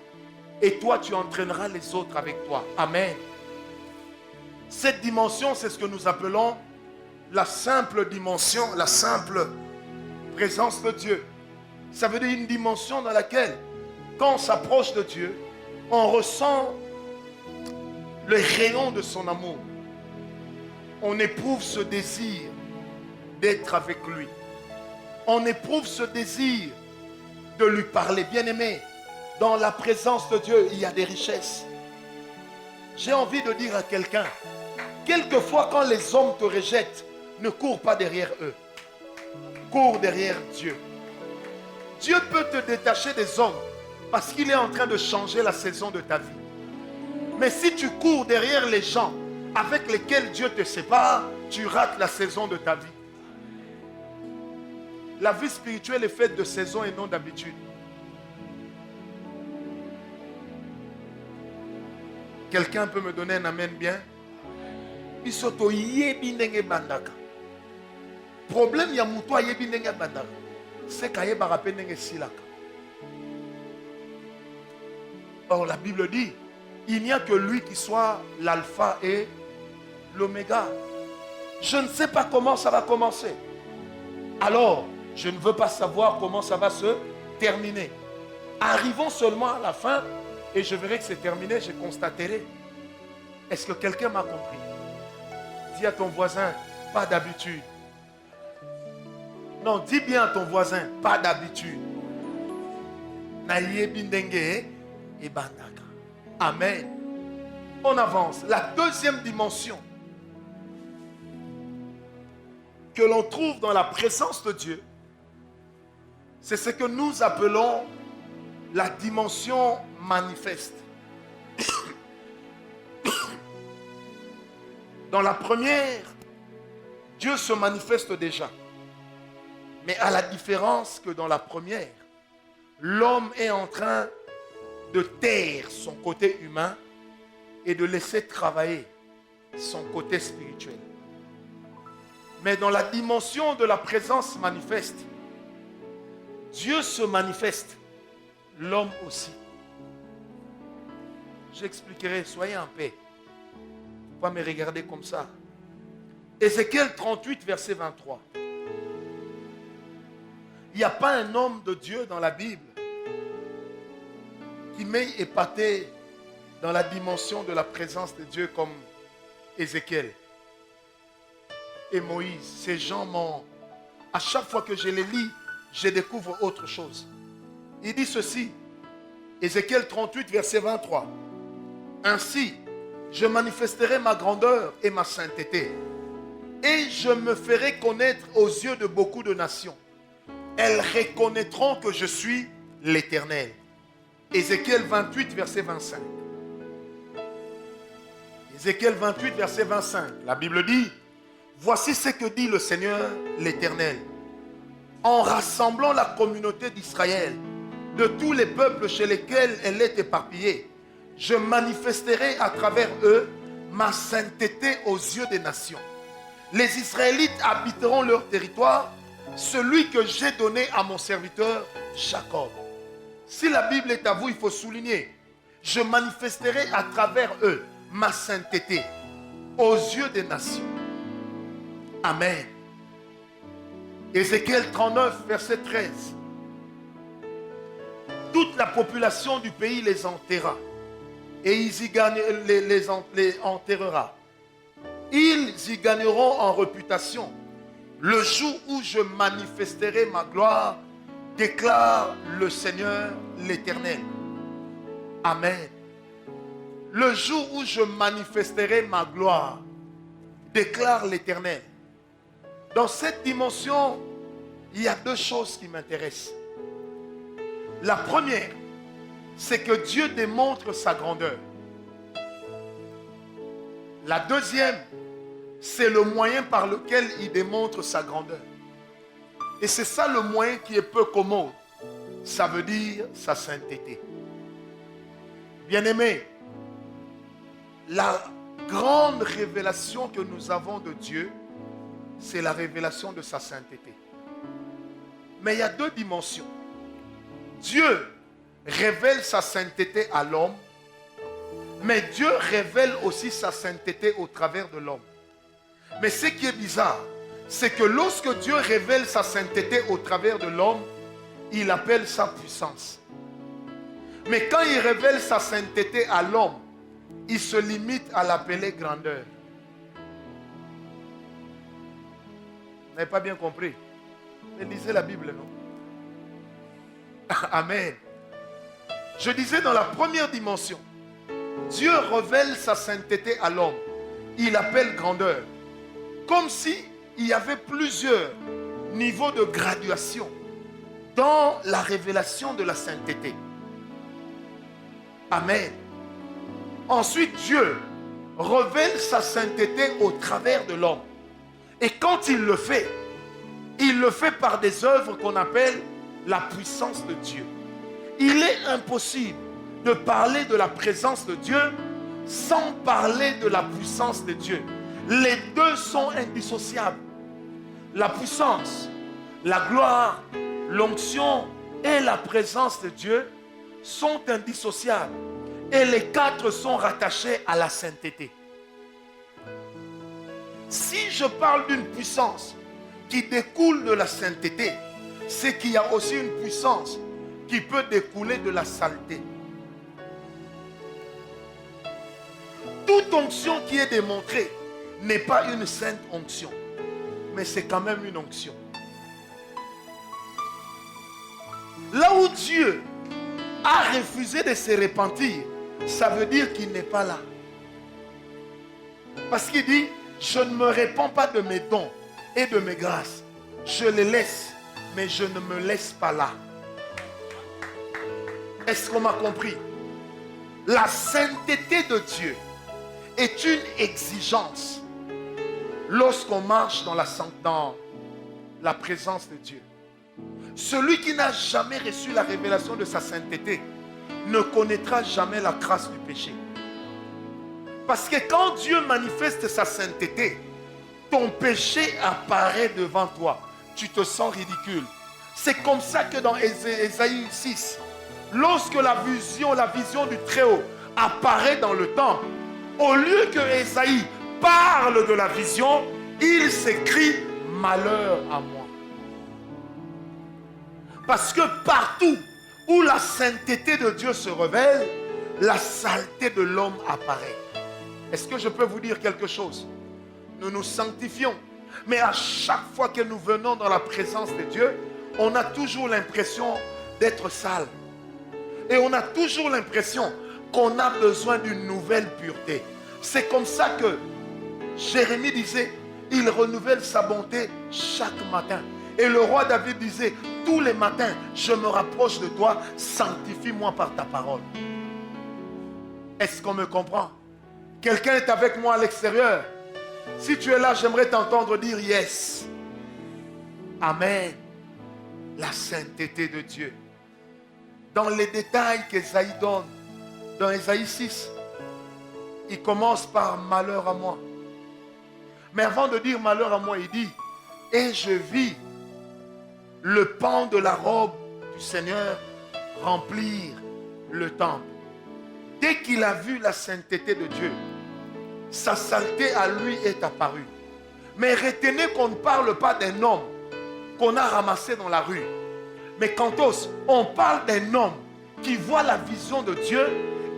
et toi, tu entraîneras les autres avec toi. Amen. Cette dimension, c'est ce que nous appelons la simple dimension, la simple présence de Dieu. Ça veut dire une dimension dans laquelle, quand on s'approche de Dieu, on ressent le rayon de son amour. On éprouve ce désir d'être avec lui. On éprouve ce désir de lui parler. Bien-aimé, dans la présence de Dieu, il y a des richesses. J'ai envie de dire à quelqu'un, quelquefois quand les hommes te rejettent, ne cours pas derrière eux. Cours derrière Dieu. Dieu peut te détacher des hommes parce qu'il est en train de changer la saison de ta vie. Mais si tu cours derrière les gens avec lesquels Dieu te sépare, tu rates la saison de ta vie. La vie spirituelle est faite de saisons et non d'habitude. Quelqu'un peut me donner un amen bien? Problème ya muto ayebi ndenge bandaka. C'est kaye barape ndenge silaka. Or la Bible dit, il n'y a que lui qui soit l'alpha et l'oméga. Je ne sais pas comment ça va commencer. Alors, je ne veux pas savoir comment ça va se terminer. Arrivons seulement à la fin et je verrai que c'est terminé, je constaterai. Est-ce que quelqu'un m'a compris? Dis à ton voisin, pas d'habitude. Non, dis bien à ton voisin, pas d'habitude. Naïe bindenge et bandaka. Amen. On avance. La deuxième dimension que l'on trouve dans la présence de Dieu, c'est ce que nous appelons la dimension manifeste. Dans la première, Dieu se manifeste déjà. Mais à la différence que dans la première, l'homme est en train de taire son côté humain et de laisser travailler son côté spirituel. Mais dans la dimension de la présence manifeste, Dieu se manifeste, l'homme aussi. J'expliquerai, soyez en paix. Il ne faut pas me regarder comme ça. Ézéchiel 38, verset 23. Il n'y a pas un homme de Dieu dans la Bible qui m'ait épaté dans la dimension de la présence de Dieu comme Ézéchiel et Moïse. Ces gens m'ont... À chaque fois que je les lis, je découvre autre chose. Il dit ceci, Ézéchiel 38, verset 23. Ainsi, je manifesterai ma grandeur et ma sainteté, et je me ferai connaître aux yeux de beaucoup de nations. Elles reconnaîtront que je suis l'Éternel. Ézéchiel 28, verset 25. Ézéchiel 28, verset 25. La Bible dit, voici ce que dit le Seigneur l'Éternel. En rassemblant la communauté d'Israël, de tous les peuples chez lesquels elle est éparpillée, je manifesterai à travers eux ma sainteté aux yeux des nations. Les Israélites habiteront leur territoire, celui que j'ai donné à mon serviteur Jacob. Si la Bible est à vous, il faut souligner, je manifesterai à travers eux ma sainteté aux yeux des nations. Amen. Ézéchiel 39, verset 13. Toute la population du pays les enterra et les enterrera. Ils y gagneront en réputation. Le jour où je manifesterai ma gloire, déclare le Seigneur l'Éternel. Amen. Le jour où je manifesterai ma gloire, déclare l'Éternel. Dans cette dimension, il y a deux choses qui m'intéressent. La première, c'est que Dieu démontre sa grandeur. La deuxième, c'est le moyen par lequel il démontre sa grandeur. Et c'est ça le moyen qui est peu commode. Ça veut dire sa sainteté. Bien-aimés, la grande révélation que nous avons de Dieu, c'est la révélation de sa sainteté. Mais il y a deux dimensions. Dieu révèle sa sainteté à l'homme, mais Dieu révèle aussi sa sainteté au travers de l'homme. Mais ce qui est bizarre, c'est que lorsque Dieu révèle sa sainteté au travers de l'homme, il appelle ça puissance. Mais quand il révèle sa sainteté à l'homme, il se limite à l'appeler grandeur. Vous n'avez pas bien compris? Mais lisez la Bible, non? Amen. Je disais dans la première dimension, Dieu révèle sa sainteté à l'homme. Il appelle grandeur. Comme si il y avait plusieurs niveaux de graduation dans la révélation de la sainteté. Amen. Ensuite, Dieu révèle sa sainteté au travers de l'homme. Et quand il le fait par des œuvres qu'on appelle la puissance de Dieu. Il est impossible de parler de la présence de Dieu sans parler de la puissance de Dieu. Les deux sont indissociables. La puissance, la gloire, l'onction et la présence de Dieu sont indissociables. Et les quatre sont rattachés à la sainteté. Si je parle d'une puissance qui découle de la sainteté, c'est qu'il y a aussi une puissance qui peut découler de la saleté. Toute onction qui est démontrée n'est pas une sainte onction, mais c'est quand même une onction. Là où Dieu a refusé de se repentir, ça veut dire qu'il n'est pas là. Parce qu'il dit, je ne me répands pas de mes dons et de mes grâces. Je les laisse, mais je ne me laisse pas là. Est-ce qu'on m'a compris? La sainteté de Dieu est une exigence lorsqu'on marche dans la présence de Dieu. Celui qui n'a jamais reçu la révélation de sa sainteté ne connaîtra jamais la grâce du péché. Parce que quand Dieu manifeste sa sainteté, ton péché apparaît devant toi. Tu te sens ridicule. C'est comme ça que dans Ésaïe 6, lorsque la vision du Très-Haut apparaît dans le temple, au lieu que Ésaïe parle de la vision, il s'écrit « Malheur à moi ». Parce que partout où la sainteté de Dieu se révèle, la saleté de l'homme apparaît. Est-ce que je peux vous dire quelque chose? Nous nous sanctifions, mais à chaque fois que nous venons dans la présence de Dieu, on a toujours l'impression d'être sale. Et on a toujours l'impression qu'on a besoin d'une nouvelle pureté. C'est comme ça que Jérémie disait, il renouvelle sa bonté chaque matin. Et le roi David disait, tous les matins, je me rapproche de toi, sanctifie-moi par ta parole. Est-ce qu'on me comprend? Quelqu'un est avec moi à l'extérieur. Si tu es là, j'aimerais t'entendre dire yes. Amen. La sainteté de Dieu. Dans les détails qu'Ésaïe donne, dans Ésaïe 6, il commence par malheur à moi. Mais avant de dire malheur à moi, il dit, et je vis le pan de la robe du Seigneur remplir le temple. Dès qu'il a vu la sainteté de Dieu, sa saleté à lui est apparue. Mais retenez qu'on ne parle pas d'un homme qu'on a ramassé dans la rue. Mais quantos, on parle d'un homme qui voit la vision de Dieu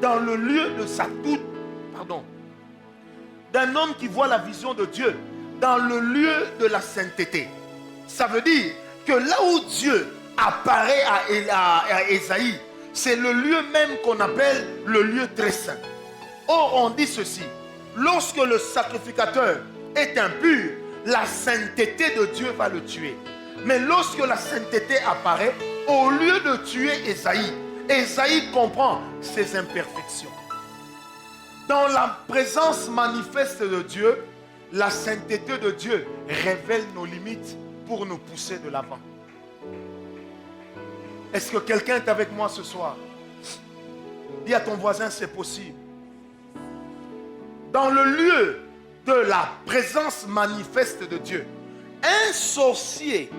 dans le lieu de sa toute... d'un homme qui voit la vision de Dieu dans le lieu de la sainteté. Ça veut dire que là où Dieu apparaît à Ésaïe, c'est le lieu même qu'on appelle le lieu très saint. Or, on dit ceci, lorsque le sacrificateur est impur, la sainteté de Dieu va le tuer. Mais lorsque la sainteté apparaît, au lieu de tuer Ésaïe, Ésaïe comprend ses imperfections. Dans la présence manifeste de Dieu, la sainteté de Dieu révèle nos limites pour nous pousser de l'avant. Est-ce que quelqu'un est avec moi ce soir? Dis à ton voisin, c'est possible. Dans le lieu de la présence manifeste de Dieu, un sorcier,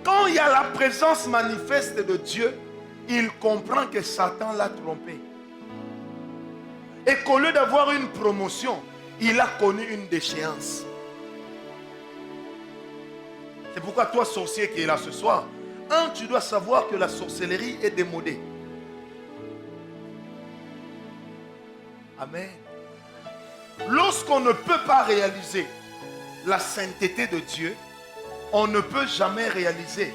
quand il y a la présence manifeste de Dieu, il comprend que Satan l'a trompé. Et qu'au lieu d'avoir une promotion, il a connu une déchéance. C'est pourquoi toi, sorcier qui est là ce soir, tu dois savoir que la sorcellerie est démodée. Amen. Lorsqu'on ne peut pas réaliser la sainteté de Dieu, on ne peut jamais réaliser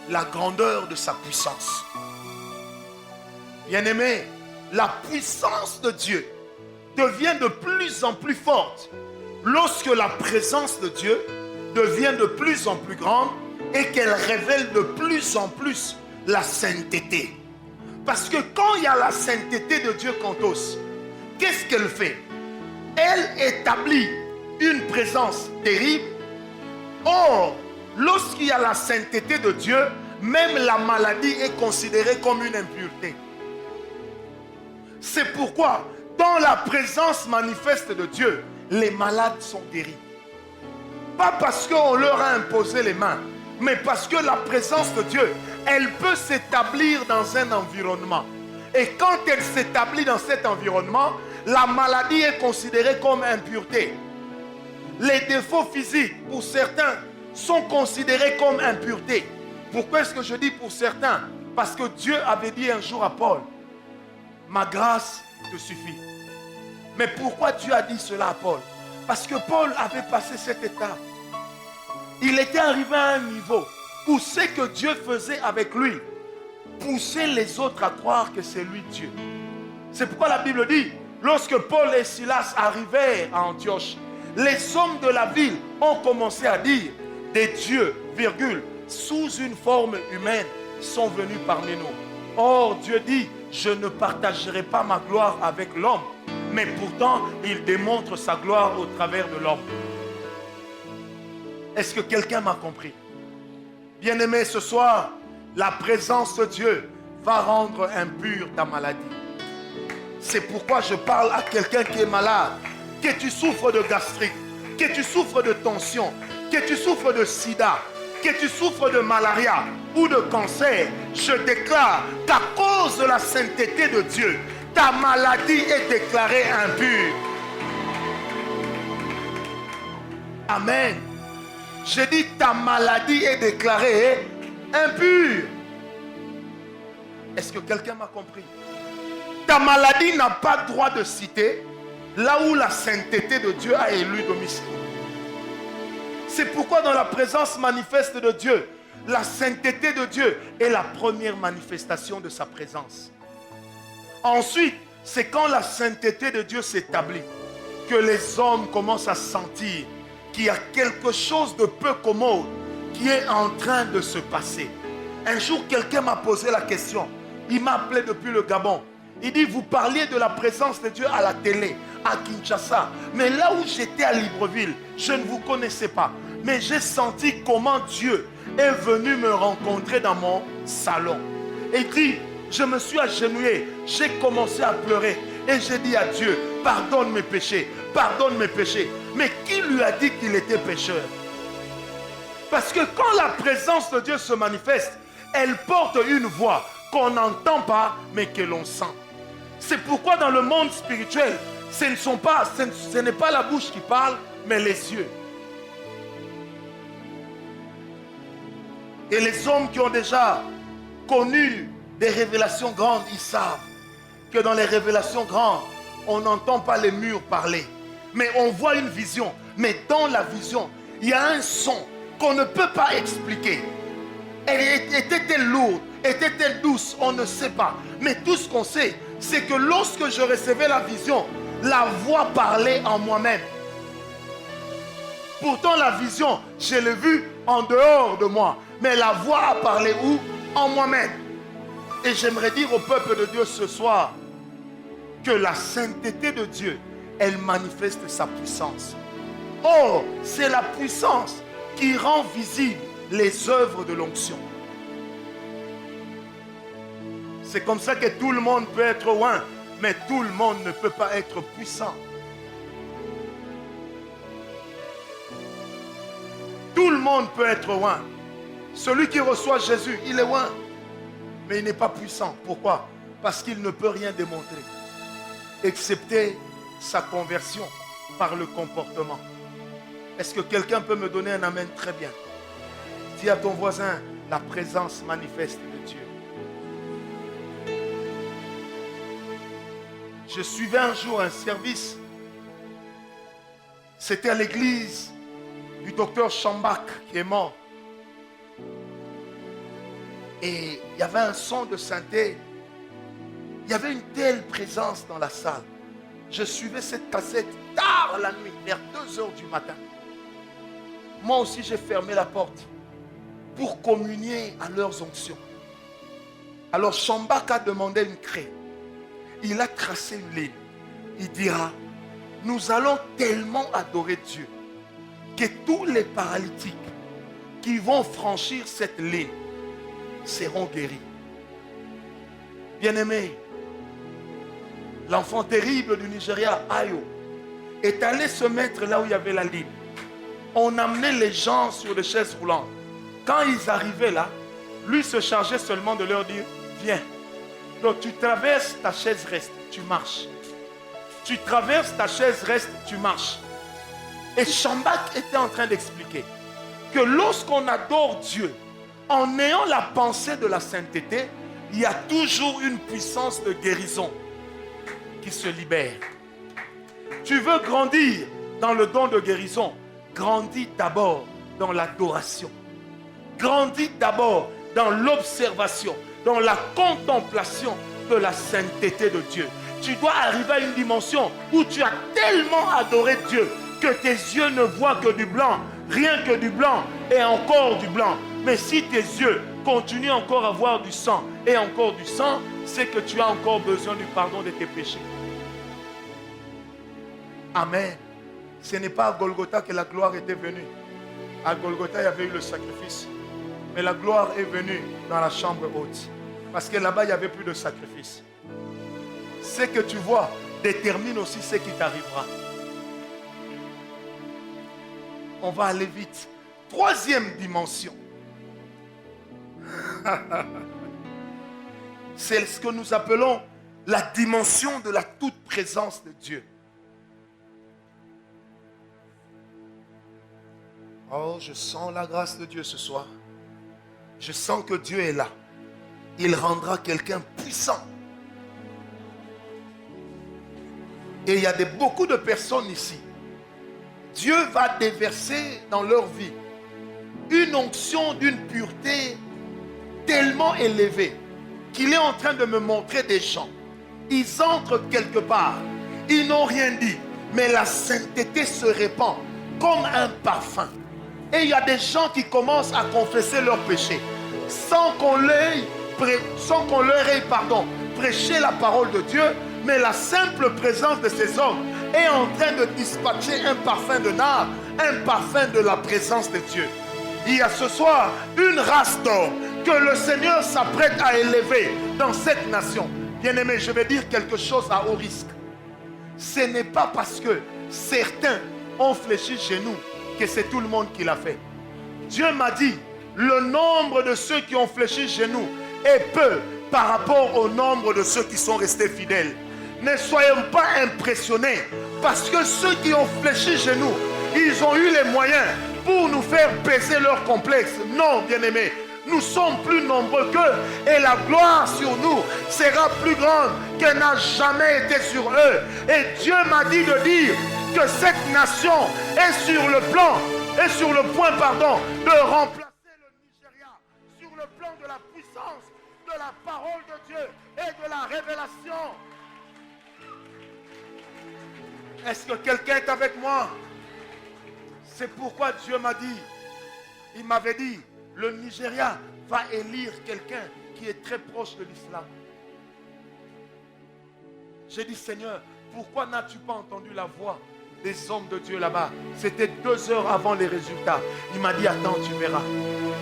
la grandeur de sa puissance. Bien-aimé, la puissance de Dieu devient de plus en plus forte lorsque la présence de Dieu devient de plus en plus grande et qu'elle révèle de plus en plus la sainteté. Parce que quand il y a la sainteté de Dieu quantos, qu'est-ce qu'elle fait? Elle établit une présence terrible. Or, lorsqu'il y a la sainteté de Dieu, même la maladie est considérée comme une impureté. C'est pourquoi, dans la présence manifeste de Dieu, les malades sont guéris. Pas parce qu'on leur a imposé les mains, mais parce que la présence de Dieu, elle peut s'établir dans un environnement. Et quand elle s'établit dans cet environnement, la maladie est considérée comme impureté. Les défauts physiques, pour certains, sont considérés comme impureté. Pourquoi est-ce que je dis pour certains? Parce que Dieu avait dit un jour à Paul, ma grâce te suffit. Mais pourquoi Dieu a dit cela à Paul? Parce que Paul avait passé cette étape. Il était arrivé à un niveau où ce que Dieu faisait avec lui poussait les autres à croire que c'est lui Dieu. C'est pourquoi la Bible dit, lorsque Paul et Silas arrivaient à Antioche, les hommes de la ville ont commencé à dire, des dieux, virgule, sous une forme humaine, sont venus parmi nous. Or, Dieu dit, je ne partagerai pas ma gloire avec l'homme, mais pourtant, il démontre sa gloire au travers de l'homme. Est-ce que quelqu'un m'a compris? Bien-aimé, ce soir, la présence de Dieu va rendre impure ta maladie. C'est pourquoi je parle à quelqu'un qui est malade, que tu souffres de gastrite, que tu souffres de tension, que tu souffres de sida, que tu souffres de malaria ou de cancer. Je déclare qu'à cause de la sainteté de Dieu, ta maladie est déclarée impure. Amen. J'ai dit ta maladie est déclarée impure. Est-ce que quelqu'un m'a compris? Ta maladie n'a pas droit de citer là où la sainteté de Dieu a élu domicile. C'est pourquoi dans la présence manifeste de Dieu, la sainteté de Dieu est la première manifestation de sa présence. Ensuite, c'est quand la sainteté de Dieu s'établit que les hommes commencent à sentir qu'il y a quelque chose de peu commode qui est en train de se passer. Un jour, quelqu'un m'a posé la question. Il m'a appelé depuis le Gabon. Il dit, vous parliez de la présence de Dieu à la télé, à Kinshasa. Mais là où j'étais à Libreville, je ne vous connaissais pas. Mais j'ai senti comment Dieu est venu me rencontrer dans mon salon. Et il dit, je me suis agenouillé, j'ai commencé à pleurer. Et j'ai dit à Dieu, pardonne mes péchés, pardonne mes péchés. Mais qui lui a dit qu'il était pécheur? Parce que quand la présence de Dieu se manifeste, elle porte une voix qu'on n'entend pas, mais que l'on sent. C'est pourquoi dans le monde spirituel, ce n'est pas la bouche qui parle, mais les yeux. Et les hommes qui ont déjà connu des révélations grandes, ils savent que dans les révélations grandes, on n'entend pas les murs parler, mais on voit une vision. Mais dans la vision, il y a un son qu'on ne peut pas expliquer. Était-elle lourde? Était-elle douce? On ne sait pas. Mais tout ce qu'on sait, c'est que lorsque je recevais la vision, la voix parlait en moi-même. Pourtant la vision, je l'ai vue en dehors de moi. Mais la voix a parlé où? En moi-même. Et j'aimerais dire au peuple de Dieu ce soir que la sainteté de Dieu, elle manifeste sa puissance. Or, c'est la puissance qui rend visible les œuvres de l'onction. C'est comme ça que tout le monde peut être loin, mais tout le monde ne peut pas être puissant. Tout le monde peut être loin. Celui qui reçoit Jésus, il est loin, mais il n'est pas puissant. Pourquoi? Parce qu'il ne peut rien démontrer, excepté sa conversion par le comportement. Est-ce que quelqu'un peut me donner un amen? Très bien. Dis à ton voisin, la présence manifeste de Dieu. Je suivais un jour un service. C'était à l'église du docteur Chambak qui est mort. Et il y avait un son de sainteté. Il y avait une telle présence dans la salle. Je suivais cette cassette tard la nuit, vers 2h du matin. Moi aussi, j'ai fermé la porte pour communier à leurs onctions. Alors Chambak a demandé une craie. Il a tracé une ligne. Il dira, nous allons tellement adorer Dieu que tous les paralytiques qui vont franchir cette ligne seront guéris. Bien-aimé, l'enfant terrible du Nigeria, Ayo, est allé se mettre là où il y avait la ligne. On amenait les gens sur des chaises roulantes. Quand ils arrivaient là, lui se chargeait seulement de leur dire, viens. Donc tu traverses, ta chaise reste, tu marches. Tu traverses, ta chaise reste, tu marches. Et Chambak était en train d'expliquer que lorsqu'on adore Dieu, en ayant la pensée de la sainteté, il y a toujours une puissance de guérison qui se libère. Tu veux grandir dans le don de guérison, grandis d'abord dans l'adoration. Grandis d'abord dans l'observation, dans la contemplation de la sainteté de Dieu. Tu dois arriver à une dimension où tu as tellement adoré Dieu que tes yeux ne voient que du blanc, rien que du blanc et encore du blanc. Mais si tes yeux continuent encore à voir du sang et encore du sang, c'est que tu as encore besoin du pardon de tes péchés. Amen. Ce n'est pas à Golgotha que la gloire était venue. À Golgotha, il y avait eu le sacrifice. Mais la gloire est venue dans la chambre haute. Parce que là-bas, il n'y avait plus de sacrifice. ce que tu vois détermine aussi ce qui t'arrivera. On va aller vite. Troisième dimension. C'est ce que nous appelons la dimension de la toute présence de Dieu. Oh, je sens la grâce de Dieu ce soir. Je sens que Dieu est là. Il rendra quelqu'un puissant. Et il y a beaucoup de personnes ici. Dieu va déverser dans leur vie une onction d'une pureté tellement élevée qu'il est en train de me montrer des gens. Ils entrent quelque part. Ils n'ont rien dit. Mais la sainteté se répand comme un parfum. Et il y a des gens qui commencent à confesser leurs péchés sans qu'on leur ait prêché la parole de Dieu, mais la simple présence de ces hommes est en train de dispatcher un parfum de nard, un parfum de la présence de Dieu. Il y a ce soir une race d'hommes que le Seigneur s'apprête à élever dans cette nation. Bien-aimé, je vais dire quelque chose à haut risque. Ce n'est pas parce que certains ont fléchi chez nous que c'est tout le monde qui l'a fait. Dieu m'a dit, le nombre de ceux qui ont fléchi chez nous est peu par rapport au nombre de ceux qui sont restés fidèles. Ne soyons pas impressionnés parce que ceux qui ont fléchi chez nous, ils ont eu les moyens pour nous faire baisser leur complexe. Non, bien-aimés, nous sommes plus nombreux qu'eux et la gloire sur nous sera plus grande qu'elle n'a jamais été sur eux. Et Dieu m'a dit de dire que cette nation est sur le point, de remplacer le Nigeria sur le plan de la puissance, de la parole de Dieu et de la révélation. Est-ce que quelqu'un est avec moi? C'est pourquoi Dieu m'a dit, il m'avait dit, le Nigeria va élire quelqu'un qui est très proche de l'islam. J'ai dit, Seigneur, pourquoi n'as-tu pas entendu la voix des hommes de Dieu là-bas? C'était 2 heures avant les résultats. Il m'a dit, attends, tu verras.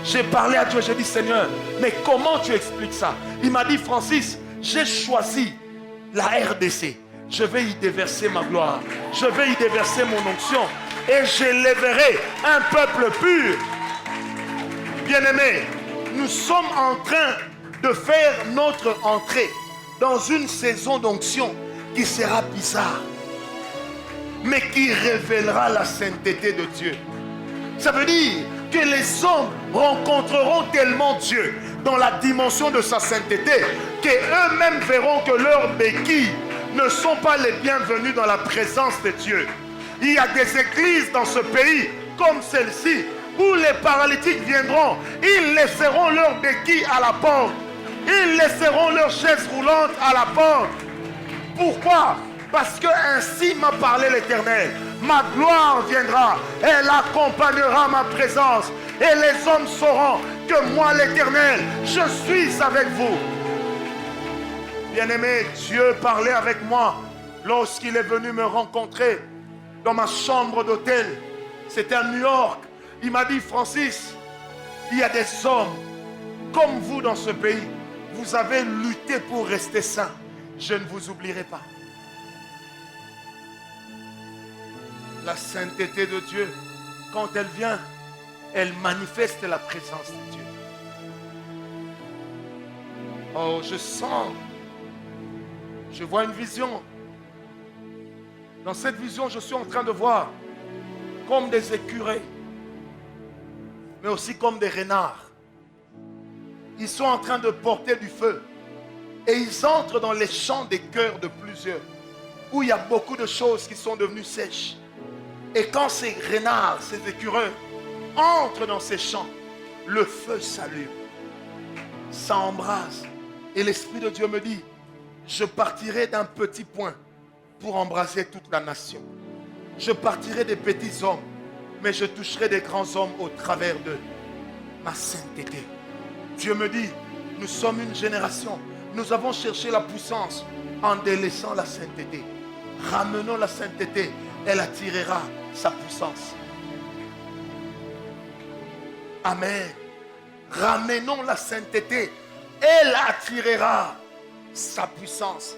J'ai parlé à Dieu, j'ai dit, Seigneur, mais comment tu expliques ça? Il m'a dit, Francis, j'ai choisi la RDC. Je vais y déverser ma gloire. Je vais y déverser mon onction. Et j'élèverai un peuple pur. Bien-aimés, nous sommes en train de faire notre entrée dans une saison d'onction qui sera bizarre, mais qui révélera la sainteté de Dieu. Ça veut dire que les hommes rencontreront tellement Dieu dans la dimension de sa sainteté qu'eux-mêmes verront que leurs béquilles ne sont pas les bienvenus dans la présence de Dieu. Il y a des églises dans ce pays comme celle-ci où les paralytiques viendront, ils laisseront leurs béquilles à la porte, ils laisseront leurs chaises roulantes à la porte. Pourquoi? Parce que ainsi m'a parlé l'Éternel. Ma gloire viendra, elle accompagnera ma présence et les hommes sauront que moi l'Éternel, je suis avec vous. Bien-aimé, Dieu parlait avec moi lorsqu'il est venu me rencontrer dans ma chambre d'hôtel. C'était à New York. Il m'a dit, Francis, il y a des hommes comme vous dans ce pays. Vous avez lutté pour rester saints. Je ne vous oublierai pas. La sainteté de Dieu, quand elle vient, elle manifeste la présence de Dieu. Oh, je sens, je vois une vision. Dans cette vision, je suis en train de voir comme des écureuils, mais aussi comme des renards. Ils sont en train de porter du feu. Et ils entrent dans les champs des cœurs de plusieurs, où il y a beaucoup de choses qui sont devenues sèches. Et quand ces renards, ces écureuils, entrent dans ces champs, le feu s'allume. Ça embrase. Et l'Esprit de Dieu me dit, je partirai d'un petit point pour embraser toute la nation. Je partirai des petits hommes, mais je toucherai des grands hommes au travers de ma sainteté. Dieu me dit, nous sommes une génération. Nous avons cherché la puissance en délaissant la sainteté. Ramenons la sainteté, elle attirera sa puissance. Amen. Ramenons la sainteté, elle attirera sa puissance.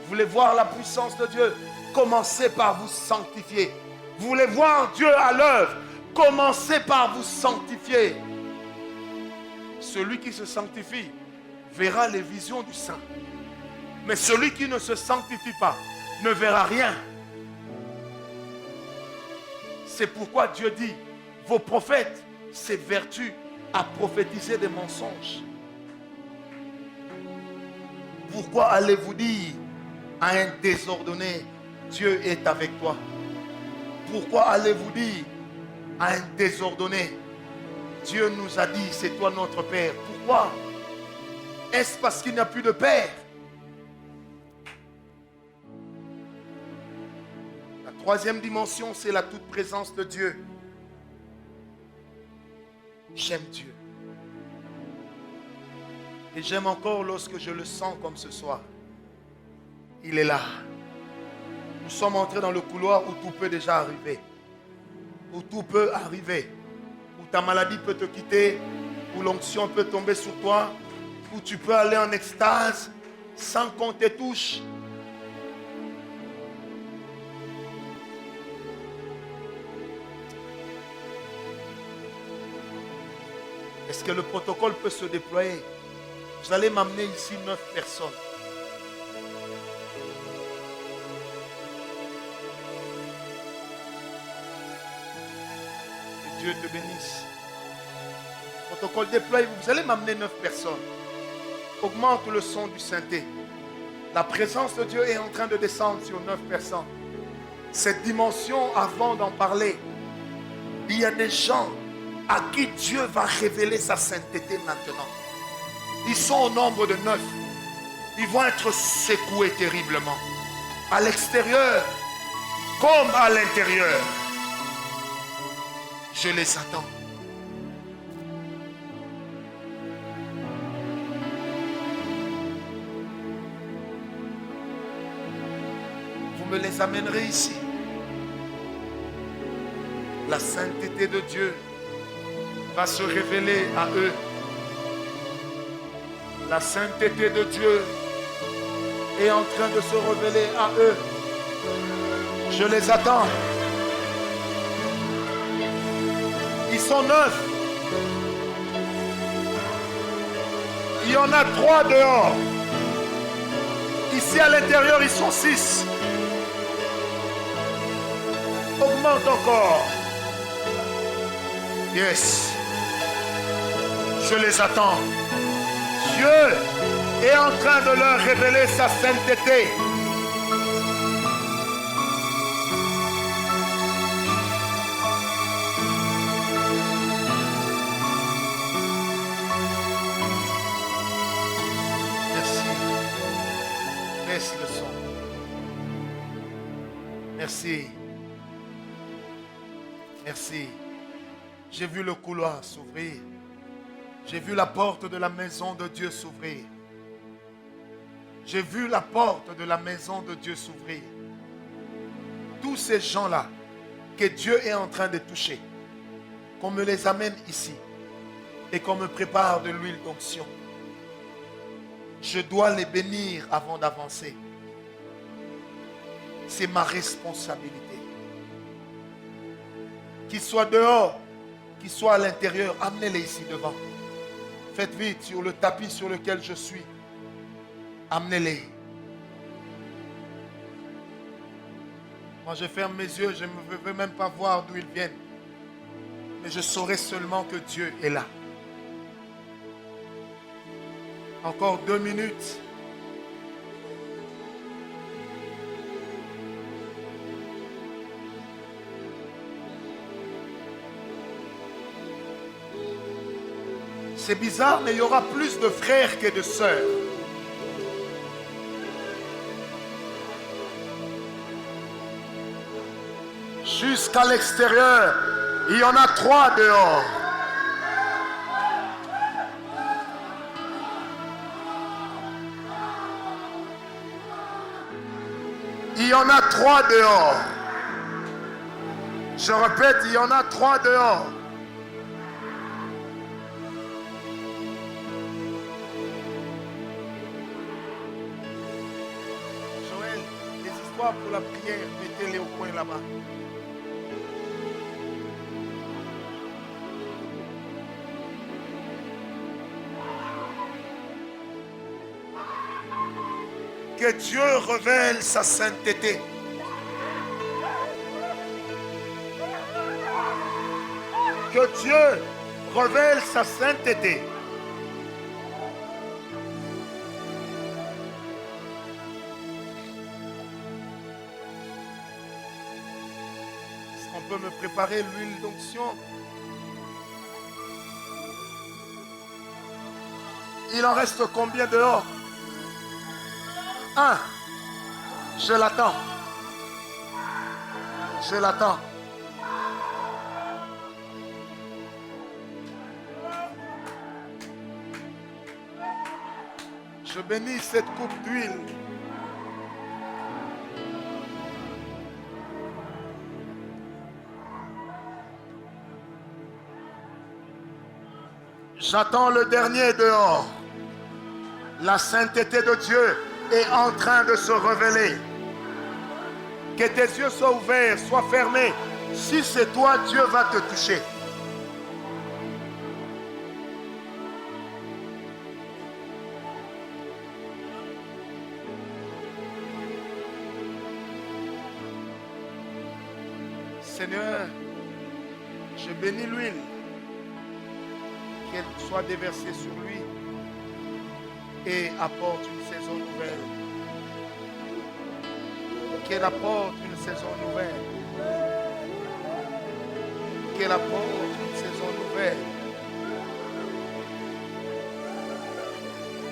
Vous voulez voir la puissance de Dieu? Commencez par vous sanctifier. Vous voulez voir Dieu à l'œuvre? Commencez par vous sanctifier. Celui qui se sanctifie verra les visions du Saint. Mais celui qui ne se sanctifie pas ne verra rien. C'est pourquoi Dieu dit, vos prophètes s'évertuent à prophétiser des mensonges. Pourquoi allez-vous dire à un désordonné, Dieu est avec toi? Pourquoi allez-vous dire à un désordonné, Dieu nous a dit, c'est toi notre Père? Pourquoi? Est-ce parce qu'il n'y a plus de Père? La troisième dimension, c'est la toute présence de Dieu. J'aime Dieu. Et j'aime encore lorsque je le sens comme ce soir. Il est là. Nous sommes entrés dans le couloir où tout peut déjà arriver. Où tout peut arriver. Où ta maladie peut te quitter. Où l'onction peut tomber sur toi. Où tu peux aller en extase sans qu'on te touche. Est-ce que le protocole peut se déployer? Vous allez m'amener ici 9 personnes. Que Dieu te bénisse. Protocole déployé, vous allez m'amener 9 personnes. Augmente le son du synthé. La présence de Dieu est en train de descendre sur 9 personnes. Cette dimension, avant d'en parler, il y a des gens à qui Dieu va révéler sa sainteté maintenant. Ils sont au nombre de 9. Ils vont être secoués terriblement. À l'extérieur comme à l'intérieur. Je les attends. Vous me les amènerez ici. La sainteté de Dieu va se révéler à eux. La sainteté de Dieu est en train de se révéler à eux. Je les attends. Ils sont 9. Il y en a 3 dehors. Ici à l'intérieur, ils sont 6. Augmente encore. Yes. Je les attends. Dieu est en train de leur révéler sa sainteté. Merci. Baisse le son. Merci. Merci. J'ai vu le couloir s'ouvrir. J'ai vu la porte de la maison de Dieu s'ouvrir. J'ai vu la porte de la maison de Dieu s'ouvrir. Tous ces gens-là que Dieu est en train de toucher, qu'on me les amène ici et qu'on me prépare de l'huile d'onction. Je dois les bénir avant d'avancer. C'est ma responsabilité. Qu'ils soient dehors, qu'ils soient à l'intérieur, amenez-les ici devant. Faites vite sur le tapis sur lequel je suis. Amenez-les. Moi, je ferme mes yeux, je ne veux même pas voir d'où ils viennent. Mais je saurai seulement que Dieu est là. Encore 2 minutes. C'est bizarre, mais il y aura plus de frères que de sœurs. Jusqu'à l'extérieur, il y en a 3 dehors. Il y en a 3 dehors. Je répète, il y en a 3 dehors. soir pour la prière, mettez-les au coin là-bas. Que Dieu révèle sa sainteté. Que Dieu révèle sa sainteté. Est-ce qu'on peut me préparer l'huile d'onction? Il en reste combien dehors? 1. Je l'attends. Je l'attends. Je bénis cette coupe d'huile. J'attends le dernier dehors. La sainteté de Dieu est en train de se révéler. Que tes yeux soient ouverts, soient fermés. Si c'est toi, Dieu va te toucher. Seigneur, je bénis l'huile. Qu'elle soit déversée sur lui et apporte une saison nouvelle. Qu'elle apporte une saison nouvelle. Qu'elle apporte une saison nouvelle.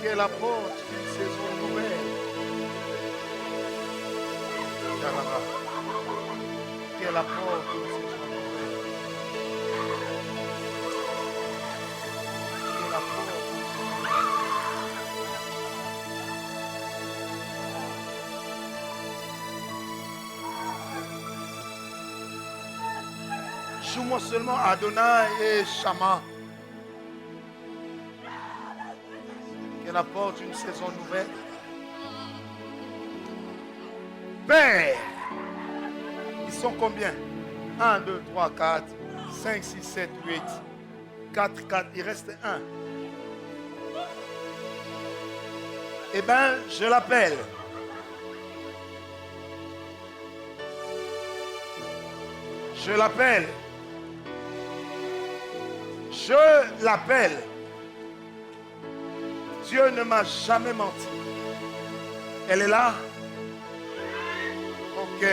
Qu'elle apporte une saison nouvelle. Qu'elle apporte une saison nouvelle. Qu'elle apporte. Joue-moi seulement Adonai et Shama. Qu'elle apporte une saison nouvelle. Père, ils sont combien? 1, 2, 3, 4, 5, 6, 7, 8, 4, 4, il reste 1. Eh bien, je l'appelle. Je l'appelle. Je l'appelle. Dieu ne m'a jamais menti. Elle est là? Ok.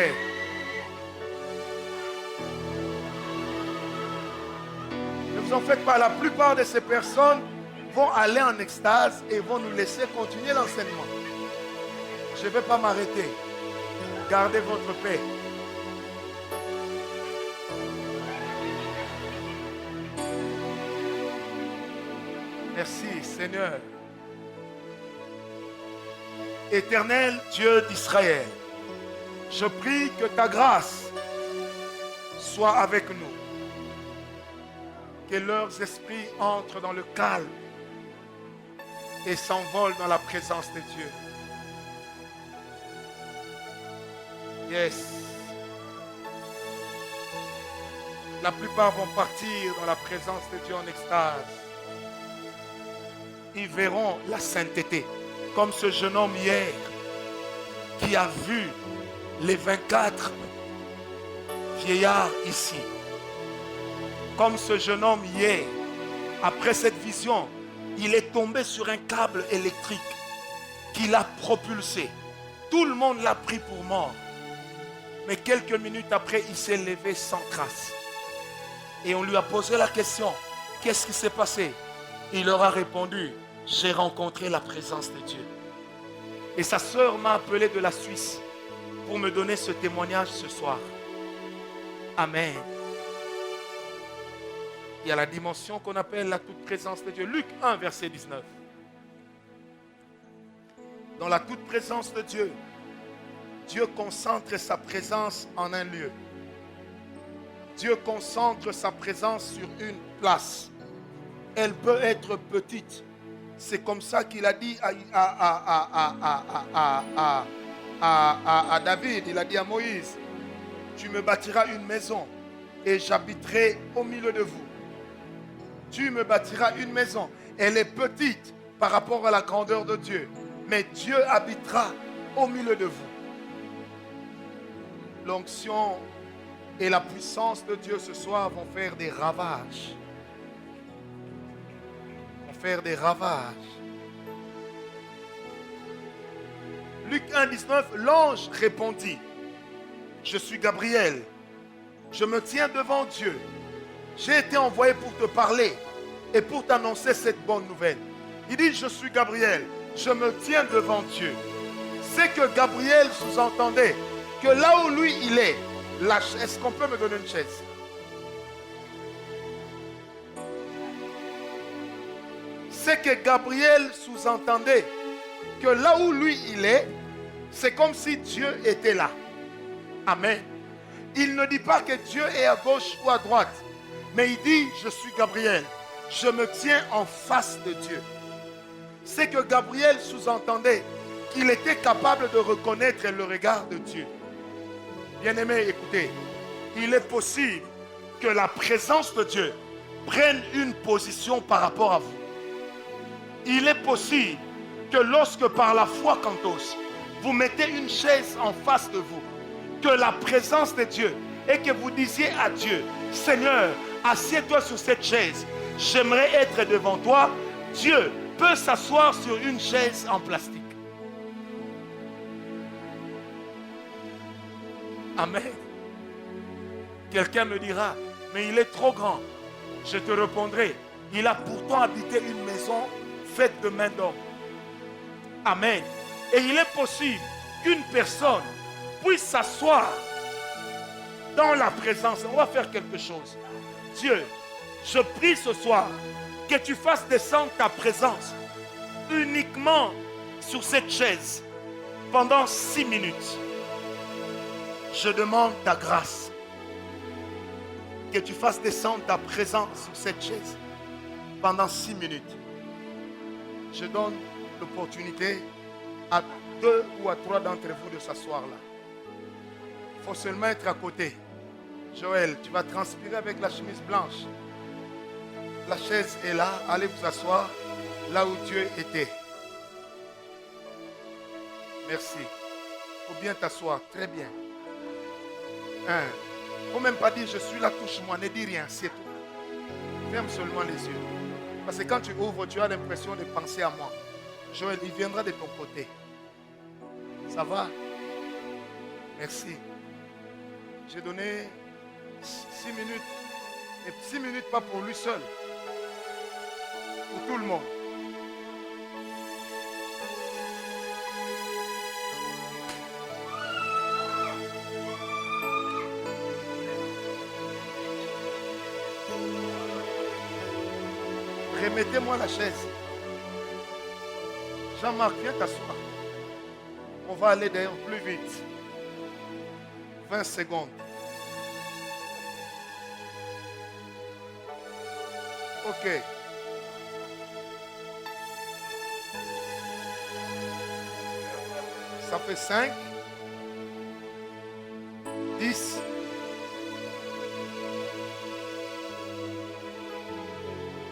Ne vous en faites pas. La plupart de ces personnes vont aller en extase et vont nous laisser continuer l'enseignement. Je ne vais pas m'arrêter. Gardez votre paix. Merci Seigneur. Éternel Dieu d'Israël, je prie que ta grâce soit avec nous. Que leurs esprits entrent dans le calme et s'envolent dans la présence de Dieu. Yes. La plupart vont partir dans la présence de Dieu en extase. Ils verront la sainteté, comme ce jeune homme hier qui a vu les 24 vieillards ici. Comme ce jeune homme hier, après cette vision, il est tombé sur un câble électrique qui l'a propulsé. Tout le monde l'a pris pour mort. Mais quelques minutes après, il s'est levé sans trace. Et on lui a posé la question, qu'est-ce qui s'est passé? Il leur a répondu, j'ai rencontré la présence de Dieu. Et sa sœur m'a appelé de la Suisse pour me donner ce témoignage ce soir. Amen. Il y a la dimension qu'on appelle la toute présence de Dieu. Luc 1, verset 19. Dans la toute présence de Dieu, Dieu concentre sa présence en un lieu. Dieu concentre sa présence sur une place. Elle peut être petite. C'est comme ça qu'il a dit à David, il a dit à Moïse, tu me bâtiras une maison et j'habiterai au milieu de vous. Tu me bâtiras une maison. Elle est petite par rapport à la grandeur de Dieu, mais Dieu habitera au milieu de vous. L'onction et la puissance de Dieu ce soir vont faire des ravages. Vont faire des ravages. Luc 1, 19, l'ange répondit, je suis Gabriel, je me tiens devant Dieu. J'ai été envoyé pour te parler et pour t'annoncer cette bonne nouvelle. Il dit, je suis Gabriel, je me tiens devant Dieu. C'est que Gabriel sous-entendait que là où lui il est, est-ce qu'on peut me donner une chaise? C'est que Gabriel sous-entendait que là où lui il est, c'est comme si Dieu était là. Amen. Il ne dit pas que Dieu est à gauche ou à droite, mais il dit, je suis Gabriel, je me tiens en face de Dieu. C'est que Gabriel sous-entendait qu'il était capable de reconnaître le regard de Dieu. Bien-aimés, écoutez, il est possible que la présence de Dieu prenne une position par rapport à vous. Il est possible que lorsque par la foi cantos, vous mettez une chaise en face de vous, que la présence de Dieu et que vous disiez à Dieu, Seigneur, assieds-toi sur cette chaise, j'aimerais être devant toi. Dieu peut s'asseoir sur une chaise en plastique. Amen. Quelqu'un me dira, mais il est trop grand. Je te répondrai, il a pourtant habité une maison faite de main d'homme. Amen. Et il est possible qu'une personne puisse s'asseoir dans la présence. On va faire quelque chose. Dieu, je prie ce soir que tu fasses descendre ta présence uniquement sur cette chaise pendant 6 minutes. Je demande ta grâce. Que tu fasses descendre ta présence sur cette chaise pendant 6 minutes. Je donne l'opportunité à 2 ou à 3 d'entre vous de s'asseoir là. Il faut seulement être à côté. Joël, tu vas transpirer avec la chemise blanche. La chaise est là. Allez vous asseoir là où Dieu était. Merci. Il faut bien t'asseoir. Très bien. Il ne faut même pas dire je suis là, touche-moi. Ne dis rien, c'est tout. Ferme seulement les yeux. Parce que quand tu ouvres, tu as l'impression de penser à moi. Joël, il viendra de ton côté. Ça va? Merci. J'ai donné 6 minutes. Et 6 minutes pas pour lui seul. Pour tout le monde. Remettez-moi la chaise. Jean-Marc, viens t'asseoir. On va aller d'ailleurs plus vite. 20 secondes. Ok. Ça fait 5, 10,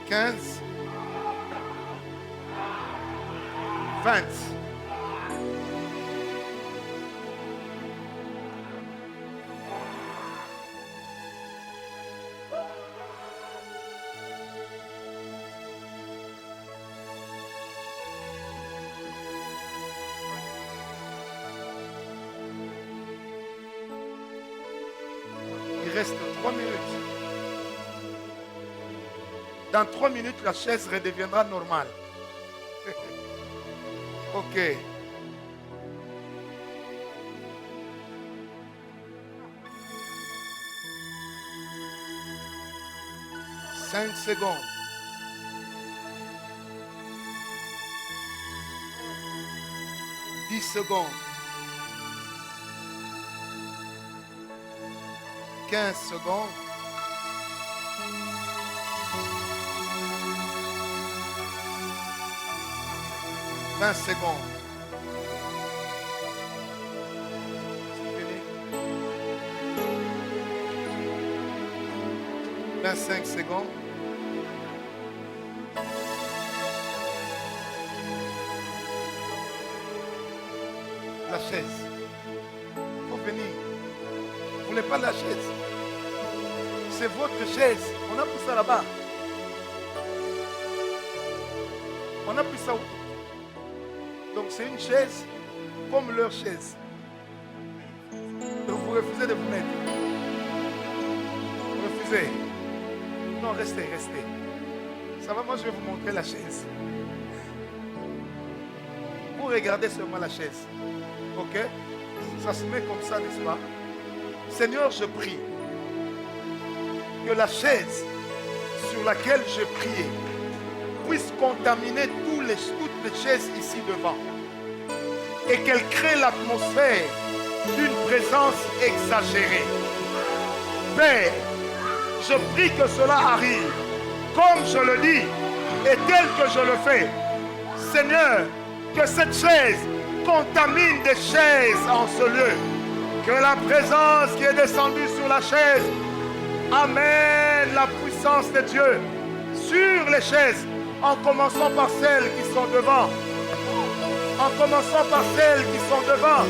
15, 20. Il reste 3 minutes. Dans 3 minutes, la chaise redeviendra normale. Ok. Cinq secondes. 10 secondes. 15 secondes. 20 secondes. 25 secondes. La chaise. Il faut venir. Vous ne voulez pas la chaise? C'est votre chaise. On a pris ça là-bas. On a pris ça où? Donc c'est une chaise comme leur chaise. Donc vous refusez de vous mettre. Vous refusez. Non, restez, restez. Ça va, moi je vais vous montrer la chaise. Vous regardez seulement la chaise. Ok? Ça se met comme ça, n'est-ce pas? Seigneur, je prie que la chaise sur laquelle je priais puisse contaminer toutes les chaises ici devant et qu'elle crée l'atmosphère d'une présence exagérée. Père, je prie que cela arrive comme je le dis et tel que je le fais. Seigneur, que cette chaise contamine des chaises en ce lieu. Que la présence qui est descendue sur la chaise amène la puissance de Dieu sur les chaises, en commençant par celles qui sont devant. En commençant par celles qui sont devant.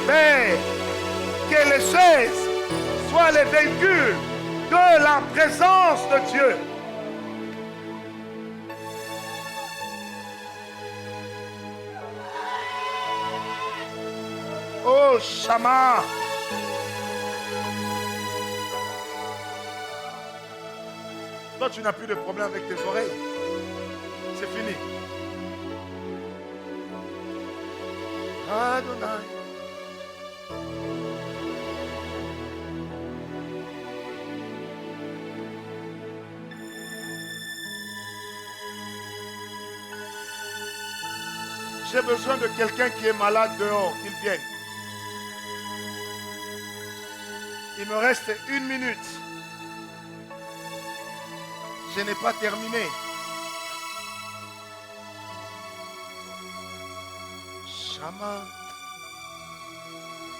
Père, que les chaises soient les véhicules de la présence de Dieu. Oh, Shama. Toi, tu n'as plus de problème avec tes oreilles. C'est fini. Adonai. J'ai besoin de quelqu'un qui est malade dehors, qu'il vienne. Il me reste 1 minute. Je n'ai pas terminé. Shama.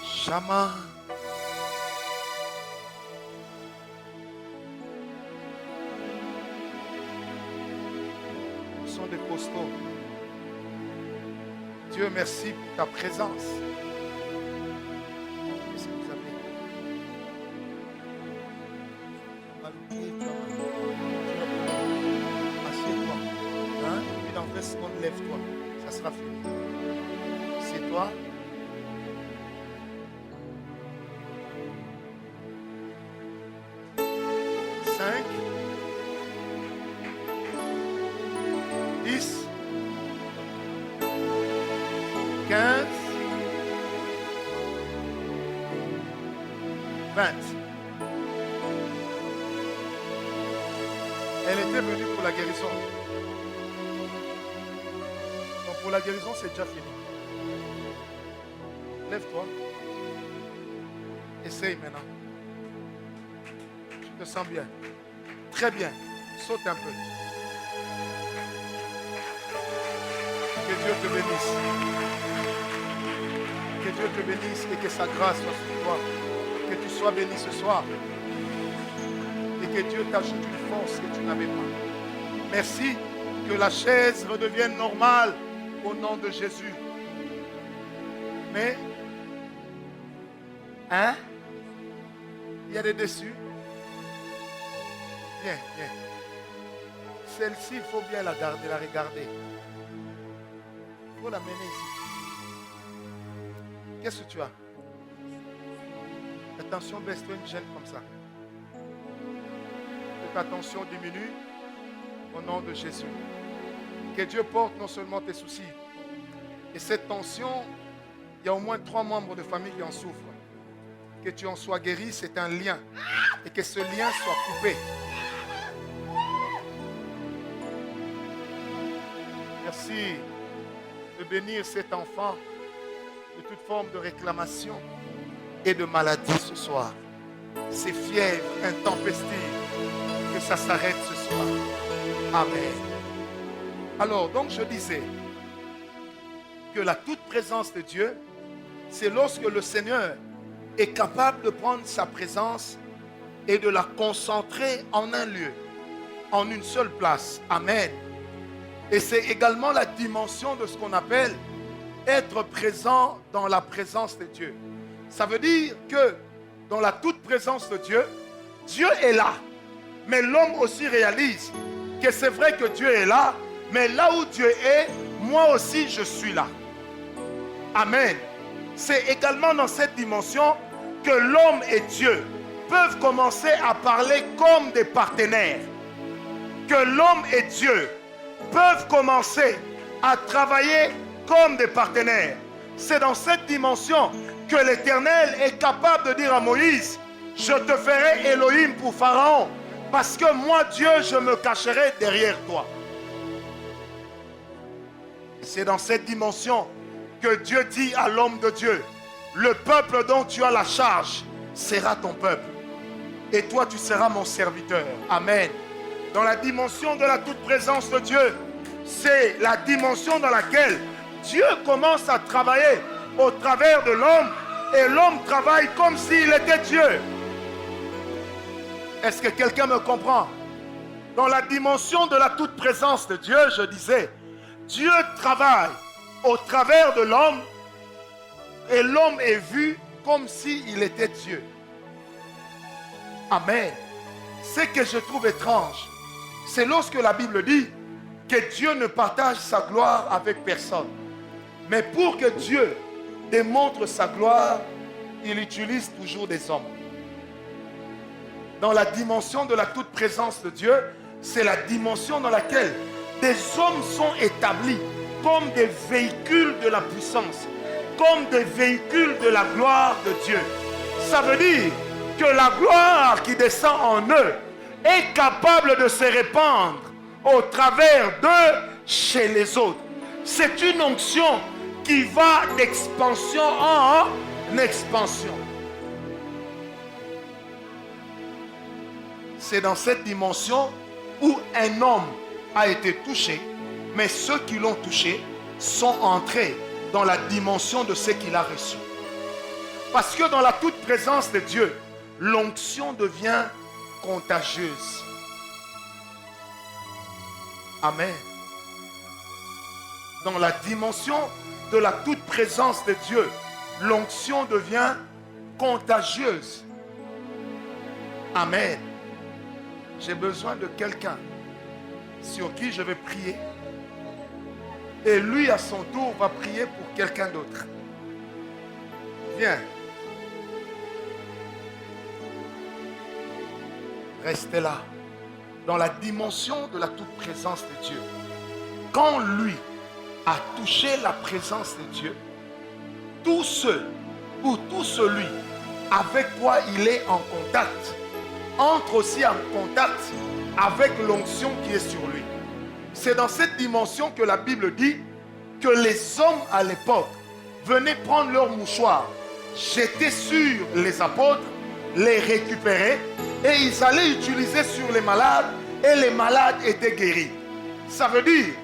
Shama. Nous sommes des costauds. Dieu, merci pour ta présence. Qu'est-ce que vous avez? Assieds-toi. Hein? Puis dans 20 secondes, lève-toi. Ça sera fini. Assieds-toi. Cinq. 10. 15. 20. Elle était venue pour la guérison. Donc pour la guérison, c'est déjà fini. Lève-toi. Essaye maintenant. Tu te sens bien. Très bien. Saute un peu. Que Dieu te bénisse. Que Dieu te bénisse et que sa grâce soit sur toi. Que tu sois béni ce soir. Et que Dieu t'ajoute une force que tu n'avais pas. Merci. Que la chaise redevienne normale au nom de Jésus. Mais, hein? Il y a des dessus. Viens, viens. Celle-ci, il faut bien la garder, la regarder. Il faut l'amener ici. Qu'est-ce que tu as? Attention, baisse-toi une gêne comme ça. Que ta tension diminue au nom de Jésus. Que Dieu porte non seulement tes soucis. Et cette tension, il y a au moins 3 membres de famille qui en souffrent. Que tu en sois guéri, c'est un lien. Et que ce lien soit coupé. Merci de bénir cet enfant de toute forme de réclamation et de maladie ce soir. Ces fièvres intempestives, que ça s'arrête ce soir. Amen. Alors, donc je disais que la toute présence de Dieu, c'est lorsque le Seigneur est capable de prendre sa présence et de la concentrer en un lieu, en une seule place. Amen. Et c'est également la dimension de ce qu'on appelle être présent dans la présence de Dieu. Ça veut dire que dans la toute présence de Dieu, Dieu est là. Mais l'homme aussi réalise que c'est vrai que Dieu est là, mais là où Dieu est, moi aussi je suis là. Amen. C'est également dans cette dimension que l'homme et Dieu peuvent commencer à parler comme des partenaires. Que l'homme et Dieu peuvent commencer à travailler comme des partenaires. C'est dans cette dimension que l'Éternel est capable de dire à Moïse, je te ferai Elohim pour Pharaon, parce que moi Dieu, je me cacherai derrière toi. C'est dans cette dimension que Dieu dit à l'homme de Dieu, le peuple dont tu as la charge sera ton peuple. Et toi, tu seras mon serviteur. Amen. Dans la dimension de la toute présence de Dieu, c'est la dimension dans laquelle Dieu commence à travailler au travers de l'homme et l'homme travaille comme s'il était Dieu. Est-ce que quelqu'un me comprend? Dans la dimension de la toute présence de Dieu, je disais, Dieu travaille au travers de l'homme et l'homme est vu comme s'il était Dieu. Amen. Ce que je trouve étrange, c'est lorsque la Bible dit que Dieu ne partage sa gloire avec personne. Mais pour que Dieu démontre sa gloire, il utilise toujours des hommes. Dans la dimension de la toute présence de Dieu, c'est la dimension dans laquelle des hommes sont établis comme des véhicules de la puissance, comme des véhicules de la gloire de Dieu. Ça veut dire que la gloire qui descend en eux est capable de se répandre au travers d'eux chez les autres. C'est une onction qui va d'expansion en expansion. C'est dans cette dimension où un homme a été touché, mais ceux qui l'ont touché sont entrés dans la dimension de ce qu'il a reçu. Parce que dans la toute présence de Dieu, l'onction devient contagieuse. Amen. Dans la dimension de la toute présence de Dieu, l'onction devient contagieuse. Amen. J'ai besoin de quelqu'un sur qui je vais prier. Et lui, à son tour, va prier pour quelqu'un d'autre. Viens. Restez là, dans la dimension de la toute présence de Dieu. Quand lui a touché la présence de Dieu, tous ceux ou tout celui avec quoi il est en contact entre aussi en contact avec l'onction qui est sur lui. C'est dans cette dimension que la Bible dit que les hommes à l'époque venaient prendre leurs mouchoirs, jeter sur les apôtres, les récupérer et ils allaient utiliser sur les malades et les malades étaient guéris. Ça veut dire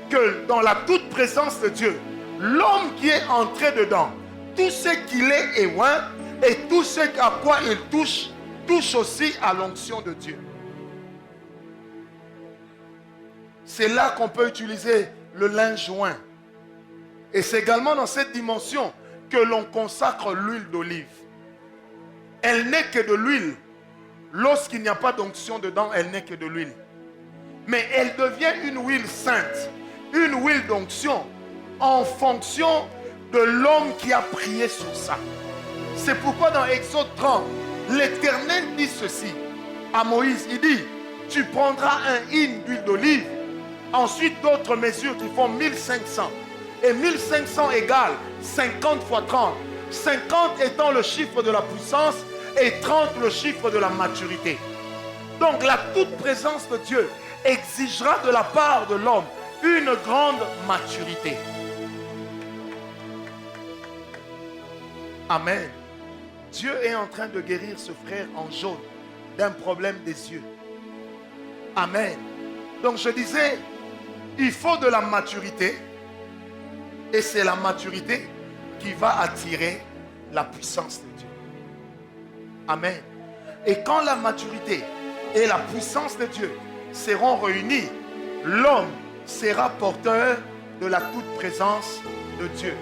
que dans la toute présence de Dieu, l'homme qui est entré dedans, tout ce qu'il est loin et tout ce à quoi il touche, touche aussi à l'onction de Dieu. C'est là qu'on peut utiliser le linge joint. Et c'est également dans cette dimension que l'on consacre l'huile d'olive. Elle n'est que de l'huile. Lorsqu'il n'y a pas d'onction dedans, elle n'est que de l'huile. Mais elle devient une huile sainte, une huile d'onction, en fonction de l'homme qui a prié sur ça. C'est pourquoi dans Exode 30, l'Éternel dit ceci à Moïse. Il dit, tu prendras un hin d'huile d'olive, ensuite d'autres mesures qui font 1500. Et 1500 égale 50 fois 30. 50 étant le chiffre de la puissance et 30 le chiffre de la maturité. Donc la toute présence de Dieu exigera de la part de l'homme une grande maturité. Amen. Dieu est en train de guérir ce frère en jaune d'un problème des yeux. Amen. Donc je disais, il faut de la maturité et c'est la maturité qui va attirer la puissance de Dieu. Amen. Et quand la maturité et la puissance de Dieu seront réunies, l'homme sera porteur de la toute présence de Dieu.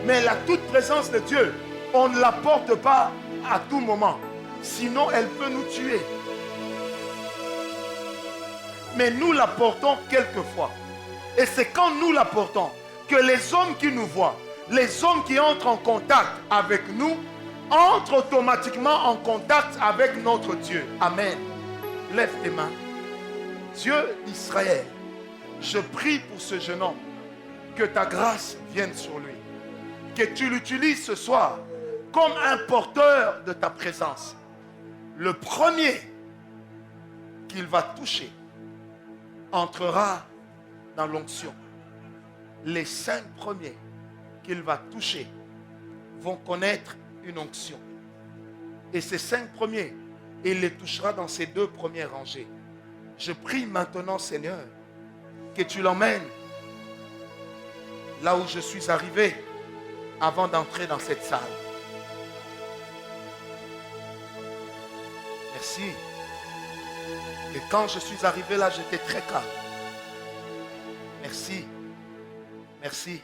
Mais la toute présence de Dieu, on ne la porte pas à tout moment. Sinon, elle peut nous tuer. Mais nous la portons quelquefois. Et c'est quand nous la portons que les hommes qui nous voient, les hommes qui entrent en contact avec nous, entrent automatiquement en contact avec notre Dieu. Amen. Lève tes mains. Dieu d'Israël, je prie pour ce jeune homme, que ta grâce vienne sur lui. Que tu l'utilises ce soir comme un porteur de ta présence. Le premier qu'il va toucher entrera dans l'onction. Les 5 premiers qu'il va toucher vont connaître une onction. Et ces 5 premiers, il les touchera dans ces 2 premières rangées. Je prie maintenant, Seigneur, que tu l'emmènes là où je suis arrivé avant d'entrer dans cette salle. Merci. Et quand je suis arrivé là, j'étais très calme. Merci. Merci.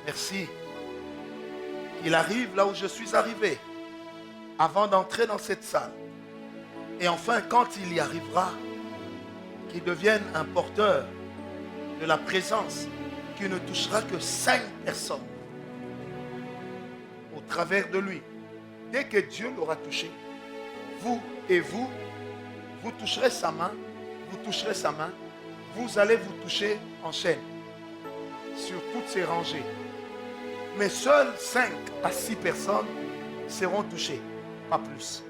Merci. Il arrive là où je suis arrivé avant d'entrer dans cette salle. Et enfin, quand il y arrivera, qu'il devienne un porteur de la présence qui ne touchera que 5 personnes au travers de lui. Dès que Dieu l'aura touché, vous et vous, vous toucherez sa main, vous toucherez sa main, vous allez vous toucher en chaîne sur toutes ces rangées. Mais seules 5 à 6 personnes seront touchées, pas plus.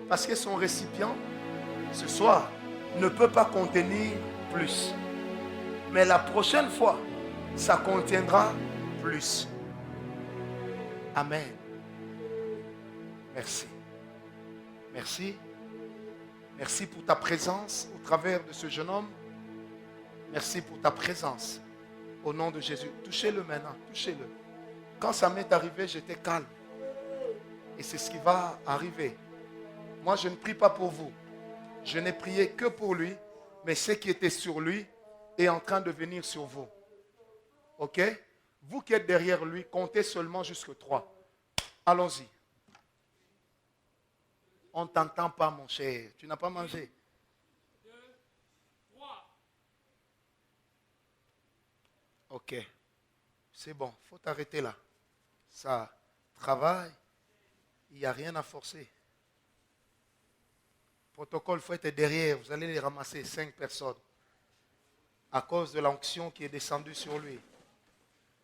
Parce que son récipient, ce soir, ne peut pas contenir plus. Mais la prochaine fois, ça contiendra plus. Amen. Merci. Merci. Merci pour ta présence au travers de ce jeune homme. Merci pour ta présence. Au nom de Jésus. Touchez-le maintenant. Touchez-le. Quand ça m'est arrivé, j'étais calme. Et c'est ce qui va arriver. Moi, je ne prie pas pour vous. Je n'ai prié que pour lui. Mais ce qui était sur lui est en train de venir sur vous. Ok? Vous qui êtes derrière lui, comptez seulement jusqu'à 3. Allons-y. On ne t'entend pas, mon cher. Tu n'as pas mangé. 2, 3. Ok. C'est bon. Il faut t'arrêter là. Ça travaille. Il n'y a rien à forcer. Protocole, il faut être derrière. Vous allez les ramasser, 5 personnes. À cause de l'onction qui est descendue sur lui.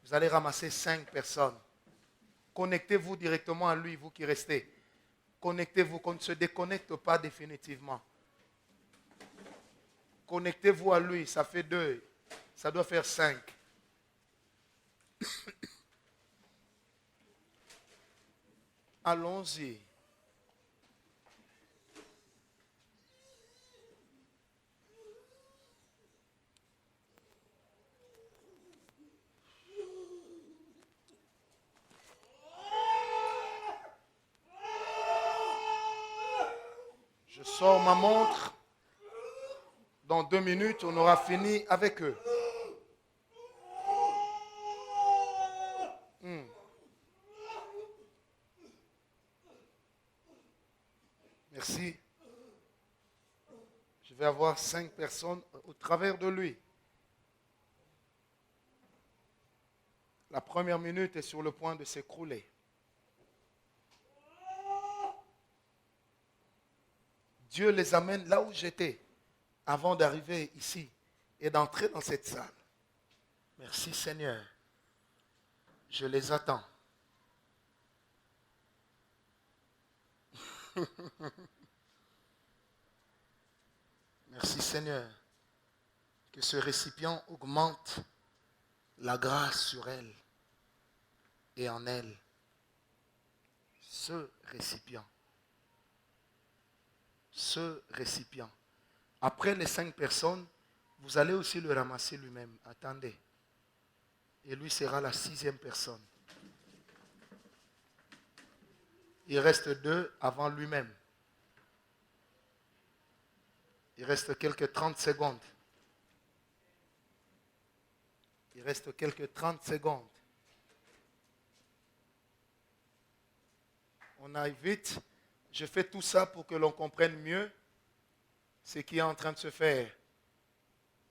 Vous allez ramasser 5 personnes. Connectez-vous directement à lui, vous qui restez. Connectez-vous, qu'on ne se déconnecte pas définitivement. Connectez-vous à lui, ça fait 2. Ça doit faire 5. Allons-y. Je sors ma montre. Dans 2 minutes, on aura fini avec eux. Merci. Je vais avoir 5 personnes au travers de lui. La première minute est sur le point de s'écrouler. Dieu les amène là où j'étais avant d'arriver ici et d'entrer dans cette salle. Merci Seigneur. Je les attends. Merci Seigneur. Que ce récipient augmente la grâce sur elle et en elle. Ce récipient. Ce récipient. Après les 5 personnes, vous allez aussi le ramasser lui-même. Attendez. Et lui sera la 6e personne. Il reste 2 avant lui-même. Il reste quelques 30 secondes. Il reste quelques 30 secondes. On aille vite. Je fais tout ça pour que l'on comprenne mieux ce qui est en train de se faire.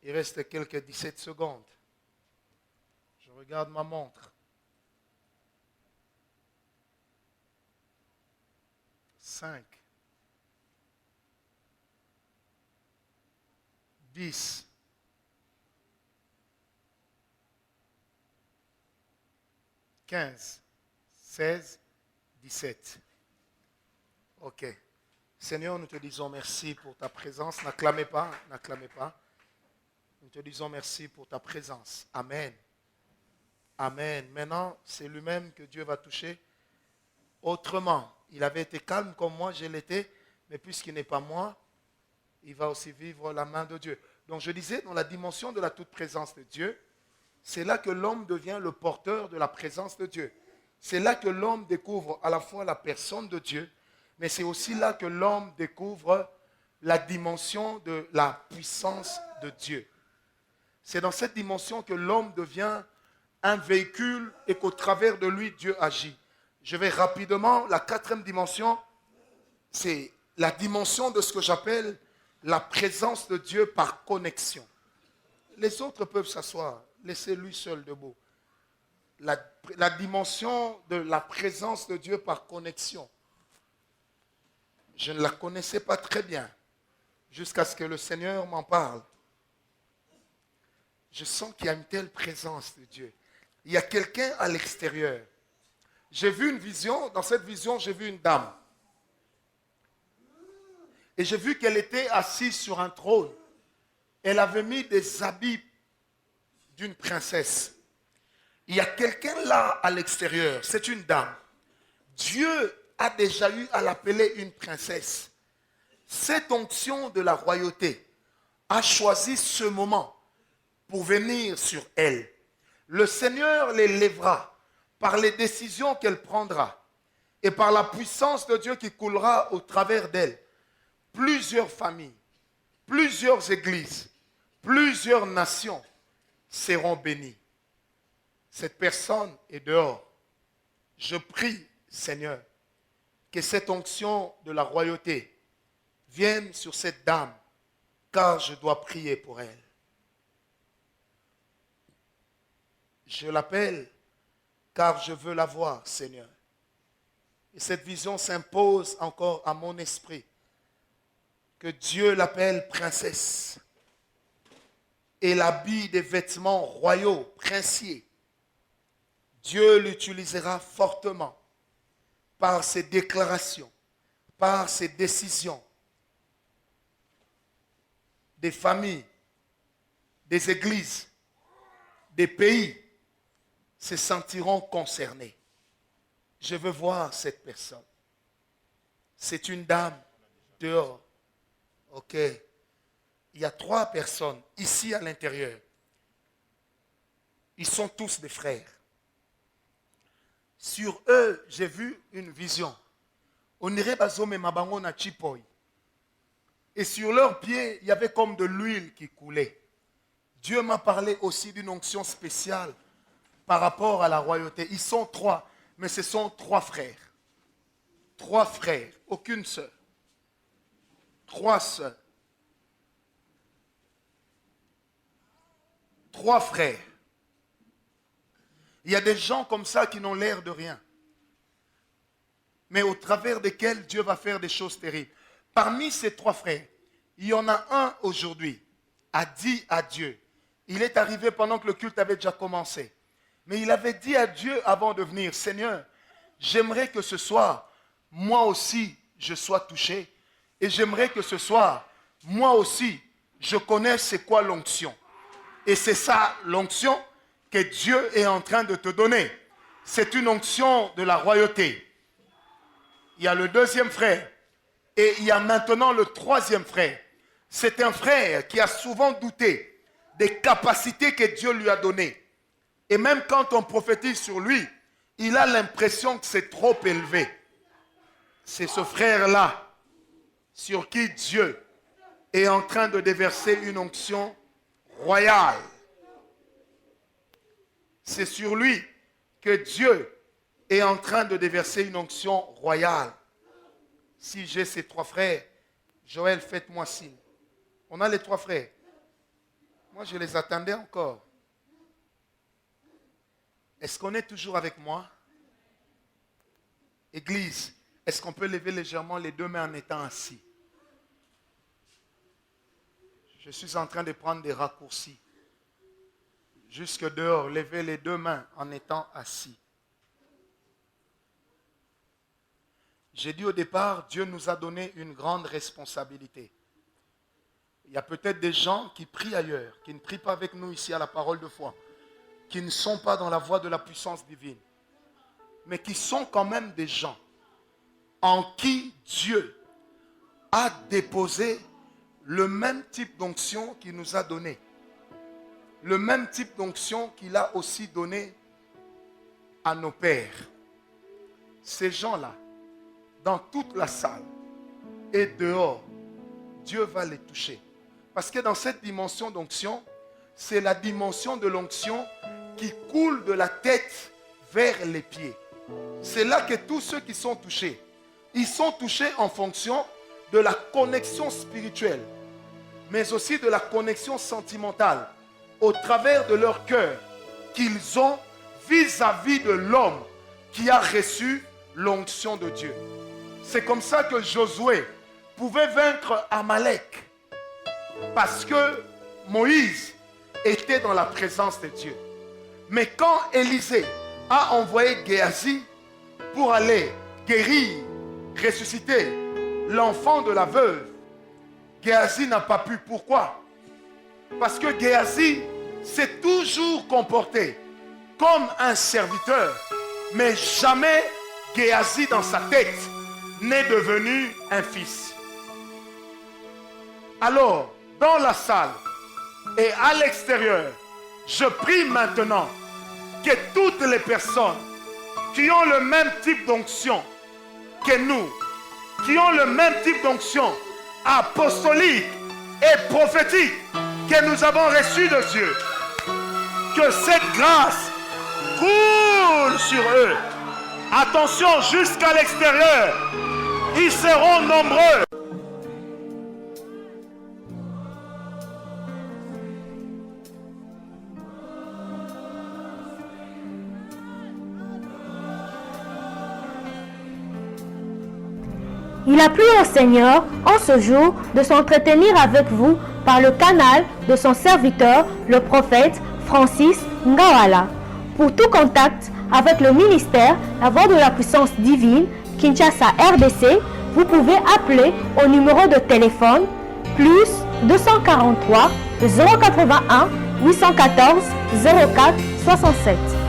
Il reste quelques 17 secondes. Je regarde ma montre. 5. 10. 15. 16. 17. Ok. Seigneur, nous te disons merci pour ta présence. N'acclamez pas, n'acclamez pas. Nous te disons merci pour ta présence. Amen. Amen. Maintenant, c'est lui-même que Dieu va toucher autrement. Il avait été calme comme moi, je l'étais, mais puisqu'il n'est pas moi, il va aussi vivre la main de Dieu. Donc je disais, dans la dimension de la toute présence de Dieu, c'est là que l'homme devient le porteur de la présence de Dieu. C'est là que l'homme découvre à la fois la personne de Dieu, mais c'est aussi là que l'homme découvre la dimension de la puissance de Dieu. C'est dans cette dimension que l'homme devient un véhicule et qu'au travers de lui, Dieu agit. Je vais rapidement, la 4e dimension, c'est la dimension de ce que j'appelle la présence de Dieu par connexion. Les autres peuvent s'asseoir, laissez lui seul debout. La dimension de la présence de Dieu par connexion. Je ne la connaissais pas très bien, jusqu'à ce que le Seigneur m'en parle. Je sens qu'il y a une telle présence de Dieu. Il y a quelqu'un à l'extérieur. J'ai vu une vision, dans cette vision, j'ai vu une dame. Et j'ai vu qu'elle était assise sur un trône. Elle avait mis des habits d'une princesse. Il y a quelqu'un là à l'extérieur, c'est une dame. Dieu a déjà eu à l'appeler une princesse. Cette onction de la royauté a choisi ce moment pour venir sur elle. Le Seigneur l'élèvera par les décisions qu'elle prendra et par la puissance de Dieu qui coulera au travers d'elle. Plusieurs familles, plusieurs églises, plusieurs nations seront bénies. Cette personne est dehors. Je prie, Seigneur, que cette onction de la royauté vienne sur cette dame, car je dois prier pour elle. Je l'appelle, car je veux la voir, Seigneur. Et cette vision s'impose encore à mon esprit, que Dieu l'appelle princesse et l'habille des vêtements royaux, princiers. Dieu l'utilisera fortement par ses déclarations, par ses décisions. Des familles, des églises, des pays se sentiront concernés. Je veux voir cette personne. C'est une dame dehors. Ok. Il y a 3 personnes ici à l'intérieur. Ils sont tous des frères. Sur eux, j'ai vu une vision. On irait bazome mabango na chipoy. Et sur leurs pieds, il y avait comme de l'huile qui coulait. Dieu m'a parlé aussi d'une onction spéciale par rapport à la royauté. Ils sont 3, mais ce sont 3 frères. 3 frères, aucune sœur. 3 sœurs. 3 frères. Il y a des gens comme ça qui n'ont l'air de rien, mais au travers desquels Dieu va faire des choses terribles. Parmi ces 3 frères, il y en a un aujourd'hui, a dit à Dieu. Il est arrivé pendant que le culte avait déjà commencé. Mais il avait dit à Dieu avant de venir, Seigneur, j'aimerais que ce soir, moi aussi, je sois touché. Et j'aimerais que ce soir, moi aussi, je connaisse c'est quoi l'onction. Et c'est ça, l'onction que Dieu est en train de te donner. C'est une onction de la royauté. Il y a le 2e frère. Et il y a maintenant le 3e frère. C'est un frère qui a souvent douté des capacités que Dieu lui a données. Et même quand on prophétise sur lui, il a l'impression que c'est trop élevé. C'est ce frère-là sur qui Dieu est en train de déverser une onction royale. C'est sur lui que Dieu est en train de déverser une onction royale. Si j'ai ces 3 frères, Joël, faites-moi signe. On a les 3 frères. Moi, je les attendais encore. Est-ce qu'on est toujours avec moi? Église, est-ce qu'on peut lever légèrement les 2 mains en étant assis? Je suis en train de prendre des raccourcis. Jusque dehors, levez les 2 mains en étant assis. J'ai dit au départ, Dieu nous a donné une grande responsabilité. Il y a peut-être des gens qui prient ailleurs, qui ne prient pas avec nous ici à la parole de foi, qui ne sont pas dans la voie de la puissance divine, mais qui sont quand même des gens en qui Dieu a déposé le même type d'onction qu'il nous a donné. Le même type d'onction qu'il a aussi donné à nos pères. Ces gens-là, dans toute la salle et dehors, Dieu va les toucher. Parce que dans cette dimension d'onction, c'est la dimension de l'onction qui coule de la tête vers les pieds. C'est là que tous ceux qui sont touchés, ils sont touchés en fonction de la connexion spirituelle, mais aussi de la connexion sentimentale, au travers de leur cœur qu'ils ont vis-à-vis de l'homme qui a reçu l'onction de Dieu. C'est comme ça que Josué pouvait vaincre Amalek, parce que Moïse était dans la présence de Dieu. Mais quand Élisée a envoyé Géasi pour aller guérir, ressusciter l'enfant de la veuve, Géasi n'a pas pu. Pourquoi? Parce que Géasi s'est toujours comporté comme un serviteur, mais jamais Géasi dans sa tête n'est devenu un fils. Alors, dans la salle et à l'extérieur, je prie maintenant que toutes les personnes qui ont le même type d'onction que nous, qui ont le même type d'onction apostolique et prophétique que nous avons reçu de Dieu, que cette grâce coule sur eux. Attention, jusqu'à l'extérieur, ils seront nombreux. Il a plu au Seigneur en ce jour de s'entretenir avec vous par le canal de son serviteur, le prophète Francis Ngawala. Pour tout contact avec le ministère La Voix de la Puissance Divine, Kinshasa RDC, vous pouvez appeler au numéro de téléphone plus 243 081 814 04 67.